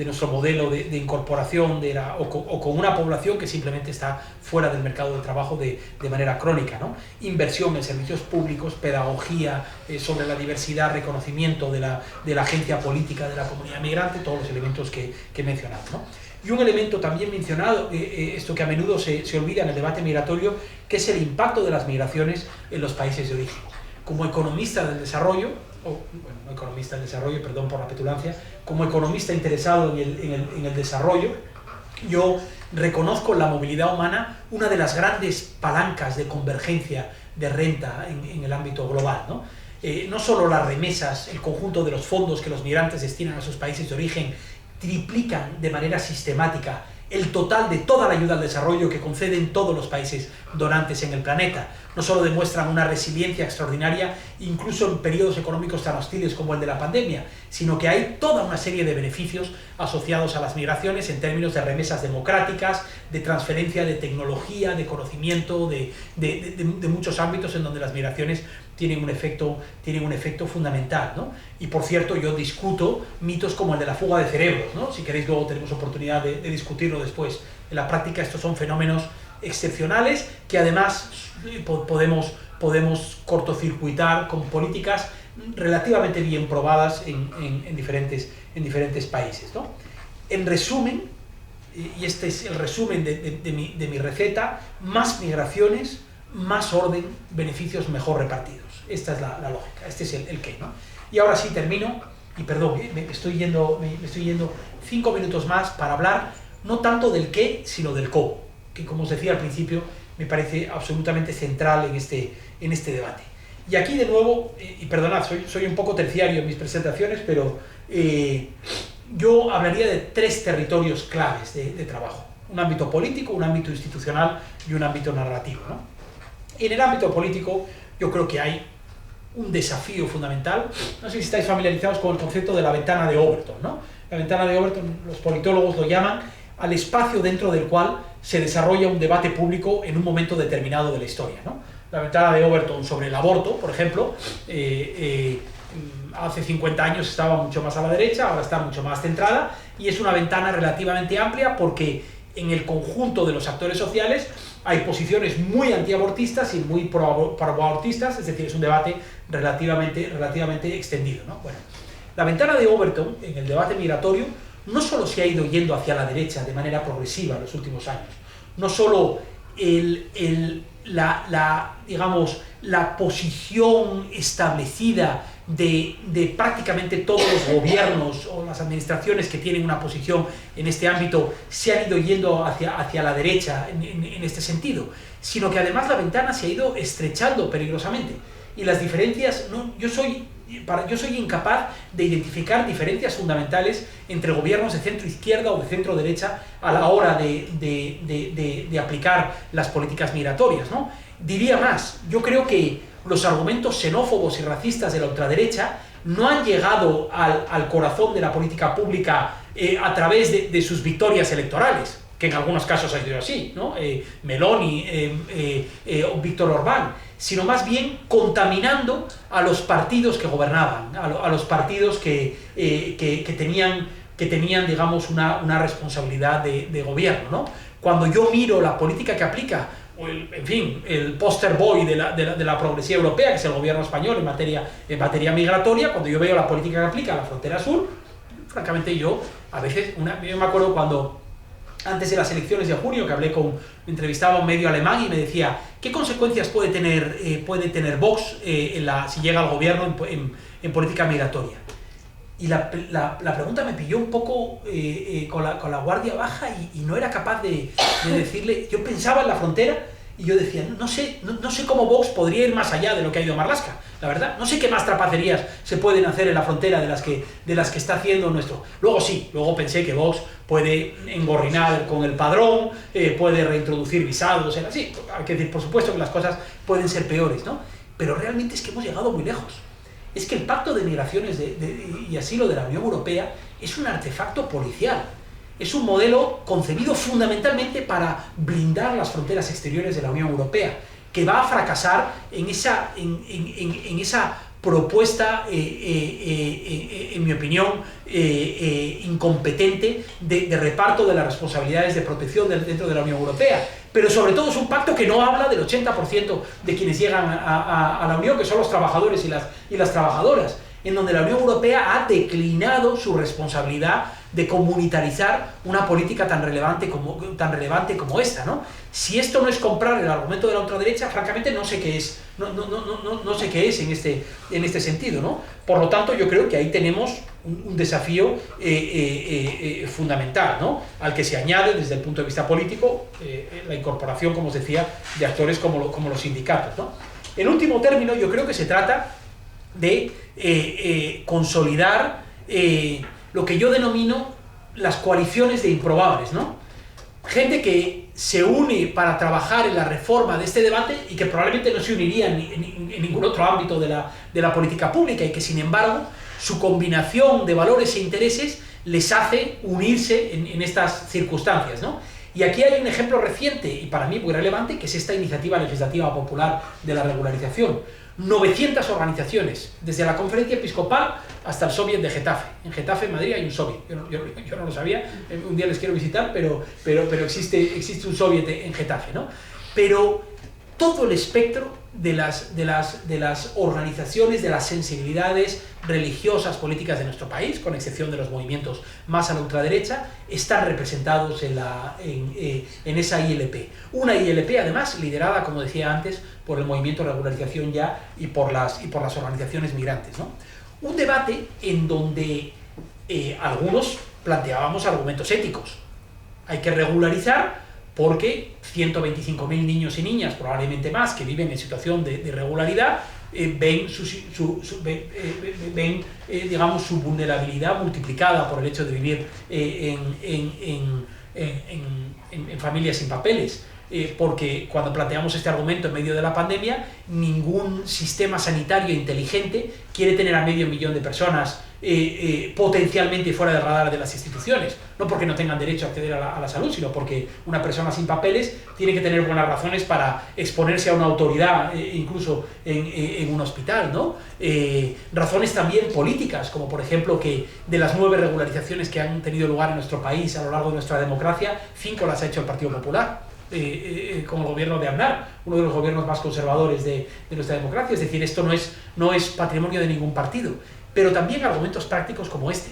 nuestro modelo de incorporación o con una población que simplemente está fuera del mercado de trabajo de manera crónica, ¿no? Inversión en servicios públicos, pedagogía sobre la diversidad, reconocimiento de la agencia política de la comunidad migrante, todos los elementos que he mencionado, ¿no? Y un elemento también mencionado, esto que a menudo se olvida en el debate migratorio, que es el impacto de las migraciones en los países de origen. Como economista del desarrollo, no economista del desarrollo, perdón por la petulancia, como economista interesado en el desarrollo, yo reconozco en la movilidad humana una de las grandes palancas de convergencia de renta en el ámbito global, ¿no? No solo las remesas, el conjunto de los fondos que los migrantes destinan a sus países de origen triplican de manera sistemática el total de toda la ayuda al desarrollo que conceden todos los países donantes en el planeta. No solo demuestran una resiliencia extraordinaria, incluso en periodos económicos tan hostiles como el de la pandemia, sino que hay toda una serie de beneficios asociados a las migraciones en términos de remesas democráticas, de transferencia de tecnología, de conocimiento, de muchos ámbitos en donde las migraciones tienen un efecto fundamental, ¿no? Y por cierto, yo discuto mitos como el de la fuga de cerebros, ¿no? Si queréis, luego tenemos oportunidad de discutirlo después. En la práctica estos son fenómenos excepcionales que además podemos cortocircuitar con políticas relativamente bien probadas en diferentes países, ¿no? En resumen, y este es el resumen de mi receta, más migraciones, más orden, beneficios mejor repartidos. Esta es la lógica, este es el qué, ¿no? Y ahora sí termino, y perdón, me estoy yendo 5 minutos más para hablar no tanto del qué, sino del cómo, que como os decía al principio, me parece absolutamente central en este debate. Y aquí de nuevo, y perdonad, soy un poco terciario en mis presentaciones, pero yo hablaría de 3 territorios claves de trabajo: un ámbito político, un ámbito institucional y un ámbito narrativo, ¿no? En el ámbito político yo creo que hay un desafío fundamental. No sé si estáis familiarizados con el concepto de la ventana de Overton, ¿no? La ventana de Overton, los politólogos lo llaman al espacio dentro del cual se desarrolla un debate público en un momento determinado de la historia, ¿no? La ventana de Overton sobre el aborto, por ejemplo, hace 50 años estaba mucho más a la derecha, ahora está mucho más centrada, y es una ventana relativamente amplia porque en el conjunto de los actores sociales hay posiciones muy antiabortistas y muy proabortistas, es decir, es un debate relativamente extendido, ¿no? Bueno, la ventana de Overton en el debate migratorio no solo se ha ido yendo hacia la derecha de manera progresiva en los últimos años, no solo digamos, la posición establecida de prácticamente todos los gobiernos o las administraciones que tienen una posición en este ámbito se han ido yendo hacia la derecha en este sentido, sino que además la ventana se ha ido estrechando peligrosamente. Y las diferencias, yo soy incapaz de identificar diferencias fundamentales entre gobiernos de centro-izquierda o de centro-derecha a la hora de aplicar las políticas migratorias, ¿no? Diría más, yo creo que los argumentos xenófobos y racistas de la ultraderecha no han llegado al corazón de la política pública a través de sus victorias electorales, que en algunos casos ha sido así, ¿no? Meloni o Víctor Orbán, sino más bien contaminando a los partidos que gobernaban, a los partidos que tenían, digamos, una responsabilidad de gobierno, ¿no? Cuando yo miro la política que aplica, en fin, el poster boy de la progresía europea, que es el gobierno español en materia migratoria, cuando yo veo la política que aplica a la frontera sur, francamente yo, a veces, yo me acuerdo cuando antes de las elecciones de junio, que me entrevistaba a un medio alemán y me decía, ¿qué consecuencias puede tener Vox si llega al gobierno en política migratoria? Y la pregunta me pilló un poco con la guardia baja y no era capaz de decirle. Yo pensaba en la frontera y yo decía, no sé cómo Vox podría ir más allá de lo que ha ido Marlaska, la verdad. No sé qué más trapacerías se pueden hacer en la frontera de las que está haciendo nuestro... Luego pensé que Vox puede engorrinar con el padrón, puede reintroducir visados, así. Hay que decir, por supuesto que las cosas pueden ser peores, ¿no? Pero realmente es que hemos llegado muy lejos. Es que el Pacto de Migraciones y Asilo de la Unión Europea es un artefacto policial. Es un modelo concebido fundamentalmente para blindar las fronteras exteriores de la Unión Europea, que va a fracasar en esa propuesta, en mi opinión, incompetente de reparto de las responsabilidades de protección dentro de la Unión Europea. Pero sobre todo es un pacto que no habla del 80% de quienes llegan a la Unión, que son los trabajadores y las trabajadoras, en donde la Unión Europea ha declinado su responsabilidad de comunitarizar una política tan relevante como esta, ¿no? Si esto no es comprar el argumento de la ultraderecha, francamente no sé qué es, no sé qué es en este sentido, ¿no? Por lo tanto, yo creo que ahí tenemos un desafío fundamental, ¿no? Al que se añade, desde el punto de vista político, la incorporación, como os decía, de actores como los sindicatos, ¿no? En último término, yo creo que se trata de consolidar lo que yo denomino las coaliciones de improbables, ¿no? Gente que se une para trabajar en la reforma de este debate y que probablemente no se uniría en ningún otro ámbito de la política pública, y que sin embargo su combinación de valores e intereses les hace unirse en estas circunstancias, ¿no? Y aquí hay un ejemplo reciente y para mí muy relevante, que es esta iniciativa legislativa popular de la regularización. 900 organizaciones, desde la Conferencia Episcopal hasta el Soviet de Getafe. En Getafe, en Madrid, hay un Soviet. Yo no lo sabía, un día les quiero visitar, pero existe un Soviet en Getafe, ¿no? Pero todo el espectro de las organizaciones, de las sensibilidades religiosas, políticas de nuestro país, con excepción de los movimientos más a la ultraderecha, están representados en esa ILP. Una ILP, además, liderada, como decía antes, por el movimiento de regularización ya y por las organizaciones migrantes, ¿no? Un debate en donde algunos planteábamos argumentos éticos. Hay que regularizar porque 125.000 niños y niñas, probablemente más, que viven en situación de irregularidad, ven digamos, su vulnerabilidad multiplicada por el hecho de vivir en familias sin papeles. Porque cuando planteamos este argumento en medio de la pandemia, ningún sistema sanitario inteligente quiere tener a 500.000 de personas potencialmente fuera del radar de las instituciones, no porque no tengan derecho a acceder a la salud, sino porque una persona sin papeles tiene que tener buenas razones para exponerse a una autoridad, incluso en un hospital, ¿no? Razones también políticas, como por ejemplo que de las 9 regularizaciones que han tenido lugar en nuestro país a lo largo de nuestra democracia, 5 las ha hecho el Partido Popular. Como el gobierno de Aznar, uno de los gobiernos más conservadores de nuestra democracia. Es decir, esto no es patrimonio de ningún partido. Pero también argumentos prácticos como este,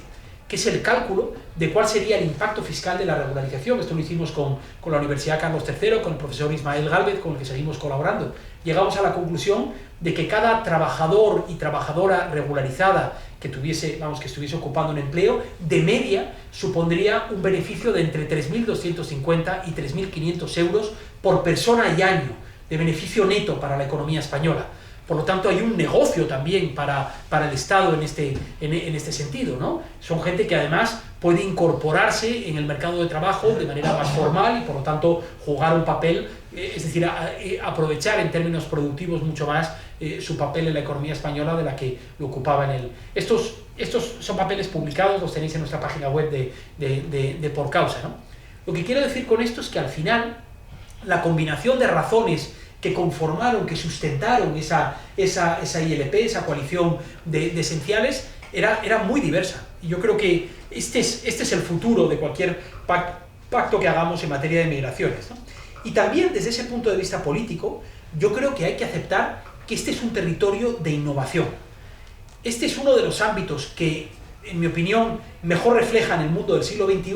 que es el cálculo de cuál sería el impacto fiscal de la regularización. Esto lo hicimos con la Universidad Carlos III, con el profesor Ismael Gálvez, con el que seguimos colaborando. Llegamos a la conclusión de que cada trabajador y trabajadora regularizada que estuviese ocupando un empleo, de media supondría un beneficio de entre 3.250 y 3.500 euros por persona y año, de beneficio neto para la economía española. Por lo tanto, hay un negocio también para el Estado en este sentido, ¿no? Son gente que además puede incorporarse en el mercado de trabajo de manera más formal y por lo tanto jugar un papel, es decir, aprovechar en términos productivos mucho más su papel en la economía española de la que lo ocupaba en él. Estos son papeles publicados, los tenéis en nuestra página web de Por Causa, ¿no? Lo que quiero decir con esto es que al final la combinación de razones que conformaron, que sustentaron esa ILP, esa coalición de esenciales, era muy diversa. Y yo creo que este es el futuro de cualquier pacto que hagamos en materia de migraciones, ¿no? Y también desde ese punto de vista político, yo creo que hay que aceptar que este es un territorio de innovación. Este es uno de los ámbitos que, en mi opinión, mejor reflejan el mundo del siglo XXI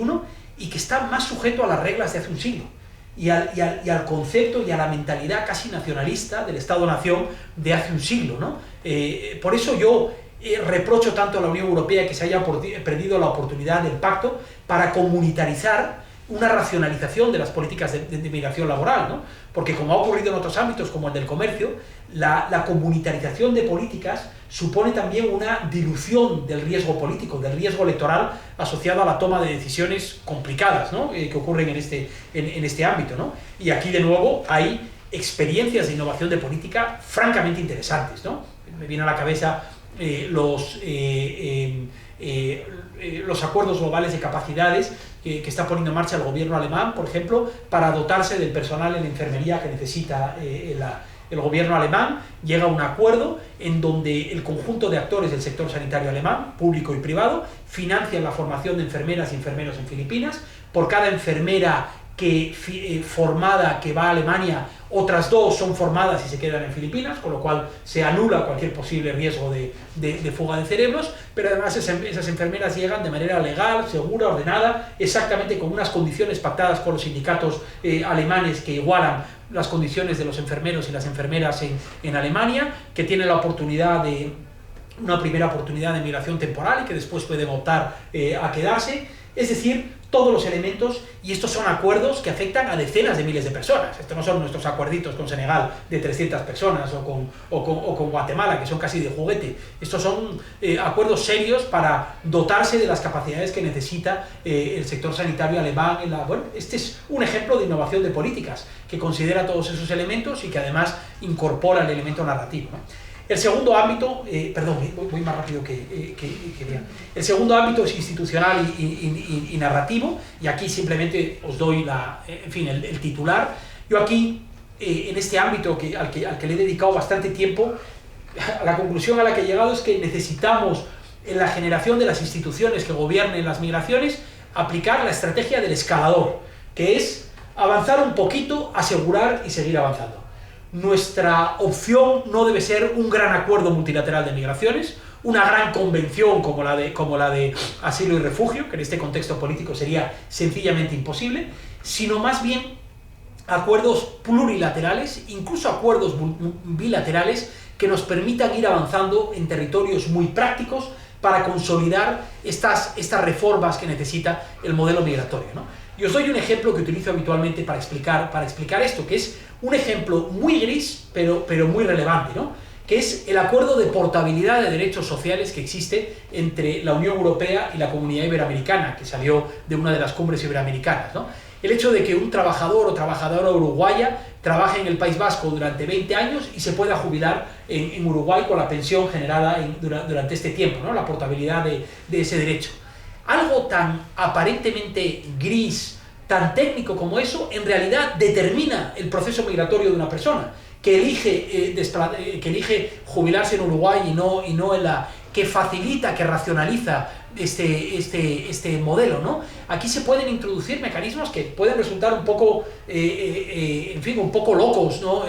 y que está más sujeto a las reglas de hace un siglo. Y al concepto y a la mentalidad casi nacionalista del Estado-Nación de hace un siglo, ¿no? Por eso yo reprocho tanto a la Unión Europea que se haya perdido la oportunidad del pacto para comunitarizar una racionalización de las políticas de migración laboral, ¿no? Porque como ha ocurrido en otros ámbitos, como el del comercio, la comunitarización de políticas supone también una dilución del riesgo político, del riesgo electoral asociado a la toma de decisiones complicadas, ¿no? Que ocurren en este ámbito, ¿no? Y aquí, de nuevo, hay experiencias de innovación de política francamente interesantes, ¿no? Me viene a la cabeza los acuerdos globales de capacidades que está poniendo en marcha el gobierno alemán, por ejemplo, para dotarse del personal en la enfermería que necesita el gobierno alemán. Llega a un acuerdo en donde el conjunto de actores del sector sanitario alemán, público y privado, financian la formación de enfermeras y enfermeros en Filipinas. Por cada enfermera formada que va a Alemania, otras 2 son formadas y se quedan en Filipinas, con lo cual se anula cualquier posible riesgo de fuga de cerebros, pero además esas enfermeras llegan de manera legal, segura, ordenada, exactamente con unas condiciones pactadas con los sindicatos alemanes que igualan las condiciones de los enfermeros y las enfermeras en Alemania, que tienen la oportunidad de una primera oportunidad de migración temporal y que después pueden optar a quedarse. Es decir, todos los elementos, y estos son acuerdos que afectan a decenas de miles de personas. Estos no son nuestros acuerditos con Senegal de 300 personas o con Guatemala, que son casi de juguete. Estos son acuerdos serios para dotarse de las capacidades que necesita el sector sanitario alemán. Bueno, este es un ejemplo de innovación de políticas que considera todos esos elementos y que además incorpora el elemento narrativo, ¿no? El segundo ámbito, voy más rápido que bien. El segundo ámbito es institucional y narrativo, y aquí simplemente os doy el titular. Yo aquí, en este ámbito al que le he dedicado bastante tiempo, la conclusión a la que he llegado es que necesitamos, en la generación de las instituciones que gobiernen las migraciones, aplicar la estrategia del escalador, que es avanzar un poquito, asegurar y seguir avanzando. Nuestra opción no debe ser un gran acuerdo multilateral de migraciones, una gran convención como la de asilo y refugio, que en este contexto político sería sencillamente imposible, sino más bien acuerdos plurilaterales, incluso acuerdos bilaterales, que nos permitan ir avanzando en territorios muy prácticos para consolidar estas reformas que necesita el modelo migratorio, ¿no? Y os doy un ejemplo que utilizo habitualmente para explicar esto, que es un ejemplo muy gris, pero muy relevante, ¿no? Que es el acuerdo de portabilidad de derechos sociales que existe entre la Unión Europea y la Comunidad Iberoamericana, que salió de una de las cumbres iberoamericanas, ¿no? El hecho de que un trabajador o trabajadora uruguaya trabaje en el País Vasco durante 20 años y se pueda jubilar en Uruguay con la pensión generada durante este tiempo, ¿no? La portabilidad de ese derecho. Algo tan aparentemente gris, tan técnico como eso, en realidad determina el proceso migratorio de una persona que elige jubilarse en Uruguay y no en que facilita, que racionaliza este modelo, ¿no? Aquí se pueden introducir mecanismos que pueden resultar un poco, un poco locos, ¿no?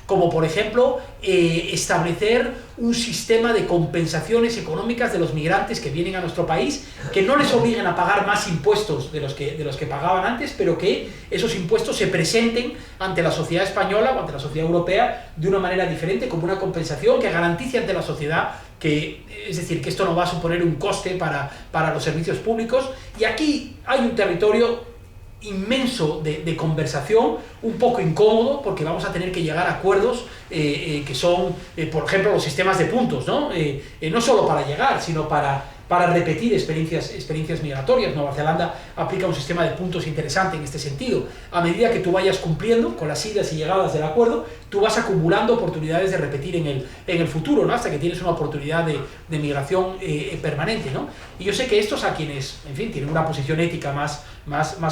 Como por ejemplo, establecer un sistema de compensaciones económicas de los migrantes que vienen a nuestro país, que no les obliguen a pagar más impuestos de los que pagaban antes, pero que esos impuestos se presenten ante la sociedad española o ante la sociedad europea de una manera diferente, como una compensación que garantice ante la sociedad es decir, que esto no va a suponer un coste para los servicios públicos. Y aquí hay un territorio inmenso de conversación, un poco incómodo, porque vamos a tener que llegar a acuerdos que son, por ejemplo, los sistemas de puntos, ¿no? No solo para llegar, sino para repetir experiencias migratorias. Nueva Zelanda aplica un sistema de puntos interesante en este sentido. A medida que tú vayas cumpliendo con las idas y llegadas del acuerdo, tú vas acumulando oportunidades de repetir en el futuro, ¿no? Hasta que tienes una oportunidad de migración permanente, ¿no? Y yo sé que estos, a quienes, en fin, tienen una posición ética más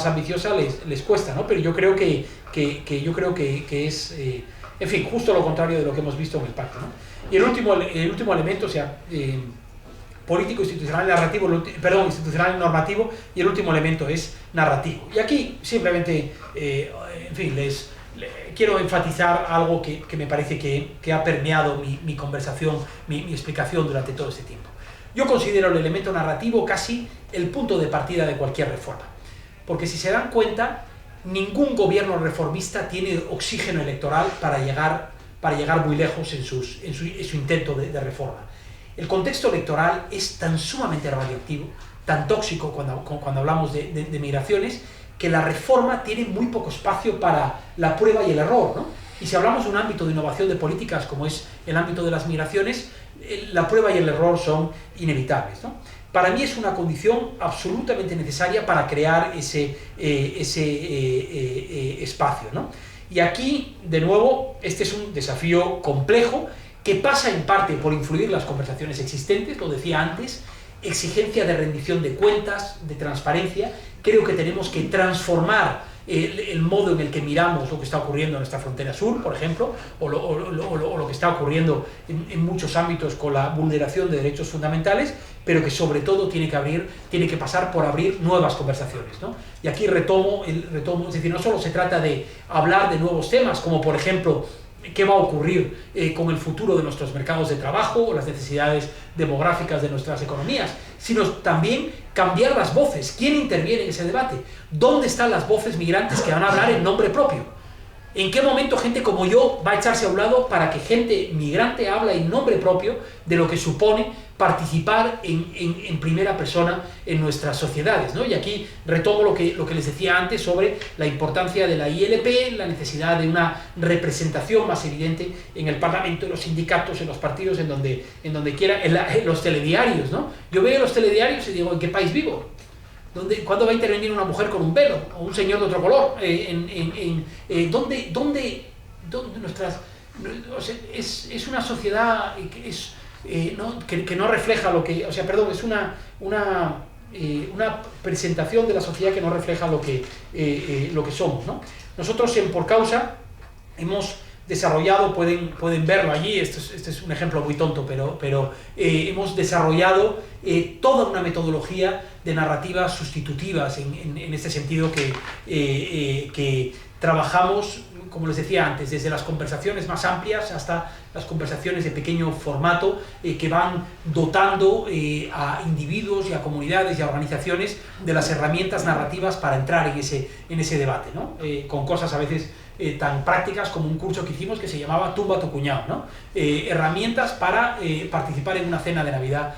ambiciosa, les cuesta, ¿no? Pero yo creo que es, en fin, justo lo contrario de lo que hemos visto en el pacto, ¿no? Y el último elemento, o sea, político, institucional, institucional y normativo, y el último elemento es narrativo. Y aquí simplemente, quiero enfatizar algo que me parece que ha permeado mi conversación, mi explicación durante todo este tiempo. Yo considero el elemento narrativo casi el punto de partida de cualquier reforma, porque si se dan cuenta, ningún gobierno reformista tiene oxígeno electoral para llegar muy lejos en su intento de reforma. El contexto electoral es tan sumamente radioactivo, tan tóxico cuando hablamos de migraciones, que la reforma tiene muy poco espacio para la prueba y el error, ¿no? Y si hablamos de un ámbito de innovación de políticas como es el ámbito de las migraciones, la prueba y el error son inevitables, ¿no? Para mí es una condición absolutamente necesaria para crear ese espacio, ¿no? Y aquí, de nuevo, este es un desafío complejo que pasa en parte por influir las conversaciones existentes, lo decía antes, exigencia de rendición de cuentas, de transparencia. Creo que tenemos que transformar el modo en el que miramos lo que está ocurriendo en nuestra frontera sur, por ejemplo, o lo que está ocurriendo en muchos ámbitos con la vulneración de derechos fundamentales, pero que sobre todo tiene que pasar por abrir nuevas conversaciones, ¿no? Y aquí retomo, es decir, no solo se trata de hablar de nuevos temas, como por ejemplo, qué va a ocurrir con el futuro de nuestros mercados de trabajo o las necesidades demográficas de nuestras economías, sino también cambiar las voces. ¿Quién interviene en ese debate? ¿Dónde están las voces migrantes que van a hablar en nombre propio? ¿En qué momento gente como yo va a echarse a un lado para que gente migrante hable en nombre propio de lo que supone participar en primera persona en nuestras sociedades, ¿no? Y aquí retomo lo que les decía antes sobre la importancia de la ILP, la necesidad de una representación más evidente en el Parlamento, en los sindicatos, en los partidos, en donde quiera, en los telediarios, ¿no? Yo veo los telediarios y digo, ¿en qué país vivo? ¿Cuándo va a intervenir una mujer con un velo? ¿O un señor de otro color? ¿Dónde nuestras... O sea, es una sociedad que no refleja lo que... O sea, perdón, es una presentación de la sociedad que no refleja lo que somos, ¿no? Nosotros en Por Causa hemos desarrollado, pueden verlo allí, este es un ejemplo muy tonto, pero hemos desarrollado toda una metodología de narrativas sustitutivas en este sentido que trabajamos, como les decía antes, desde las conversaciones más amplias hasta las conversaciones de pequeño formato que van dotando a individuos y a comunidades y a organizaciones de las herramientas narrativas para entrar en ese debate, ¿no? Con cosas a veces tan prácticas como un curso que hicimos que se llamaba Tumba a tu cuñado, ¿no? Herramientas para participar en una cena de Navidad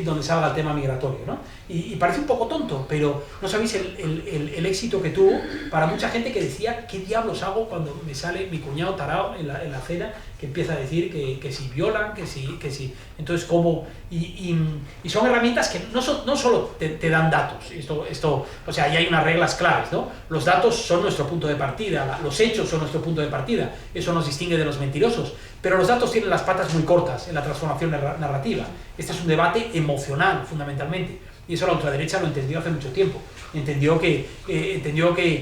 donde salga el tema migratorio, ¿no? Y parece un poco tonto, pero no sabéis el éxito que tuvo para mucha gente que decía, ¿qué diablos hago cuando me sale mi cuñado tarao en la cena, que empieza a decir que si violan, que si... Entonces, ¿cómo? Y son herramientas que no solo te dan datos, o sea, ahí hay unas reglas claves, ¿no? Los datos son nuestro punto de partida, los hechos son nuestro punto de partida, eso nos distingue de los mentirosos, pero los datos tienen las patas muy cortas en la transformación narrativa. Este es un debate emocional, fundamentalmente, y eso la ultraderecha lo entendió hace mucho tiempo. Entendió que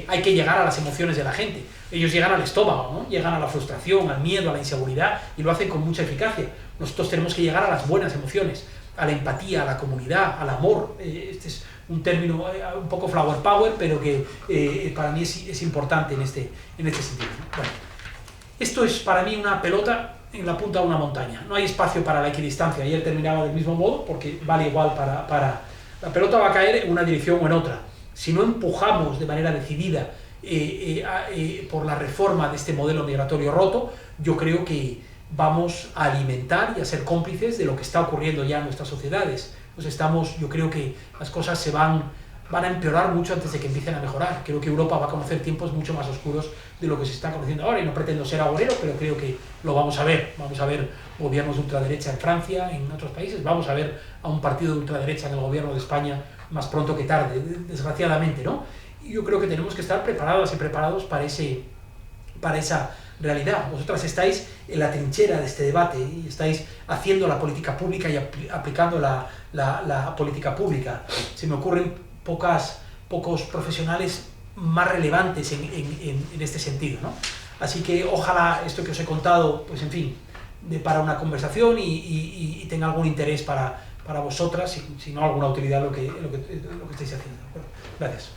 hay que llegar a las emociones de la gente. Ellos llegan al estómago, ¿no? Llegan a la frustración, al miedo, a la inseguridad, y lo hacen con mucha eficacia. Nosotros tenemos que llegar a las buenas emociones, a la empatía, a la comunidad, al amor. Este es un término un poco flower power, pero que para mí es importante en este sentido, ¿no? Bueno, esto es para mí una pelota en la punta de una montaña. No hay espacio para la equidistancia. Ayer terminaba del mismo modo, porque vale igual para... La pelota va a caer en una dirección o en otra. Si no empujamos de manera decidida por la reforma de este modelo migratorio roto, yo creo que vamos a alimentar y a ser cómplices de lo que está ocurriendo ya en nuestras sociedades. Pues yo creo que las cosas se van a empeorar mucho antes de que empiecen a mejorar. Creo que Europa va a conocer tiempos mucho más oscuros de lo que se está conociendo ahora, y no pretendo ser agorero, pero creo que lo vamos a ver. Vamos a ver gobiernos de ultraderecha en Francia, en otros países, vamos a ver a un partido de ultraderecha en el gobierno de España más pronto que tarde, desgraciadamente, ¿no? Y yo creo que tenemos que estar preparadas y preparados para esa realidad. Vosotras estáis en la trinchera de este debate y estáis haciendo la política pública y aplicando la política pública. Se me ocurren pocos profesionales más relevantes en este sentido, ¿no? Así que ojalá esto que os he contado, pues en fin, para una conversación y tenga algún interés para vosotras, si no alguna utilidad lo que estáis haciendo. Bueno, gracias.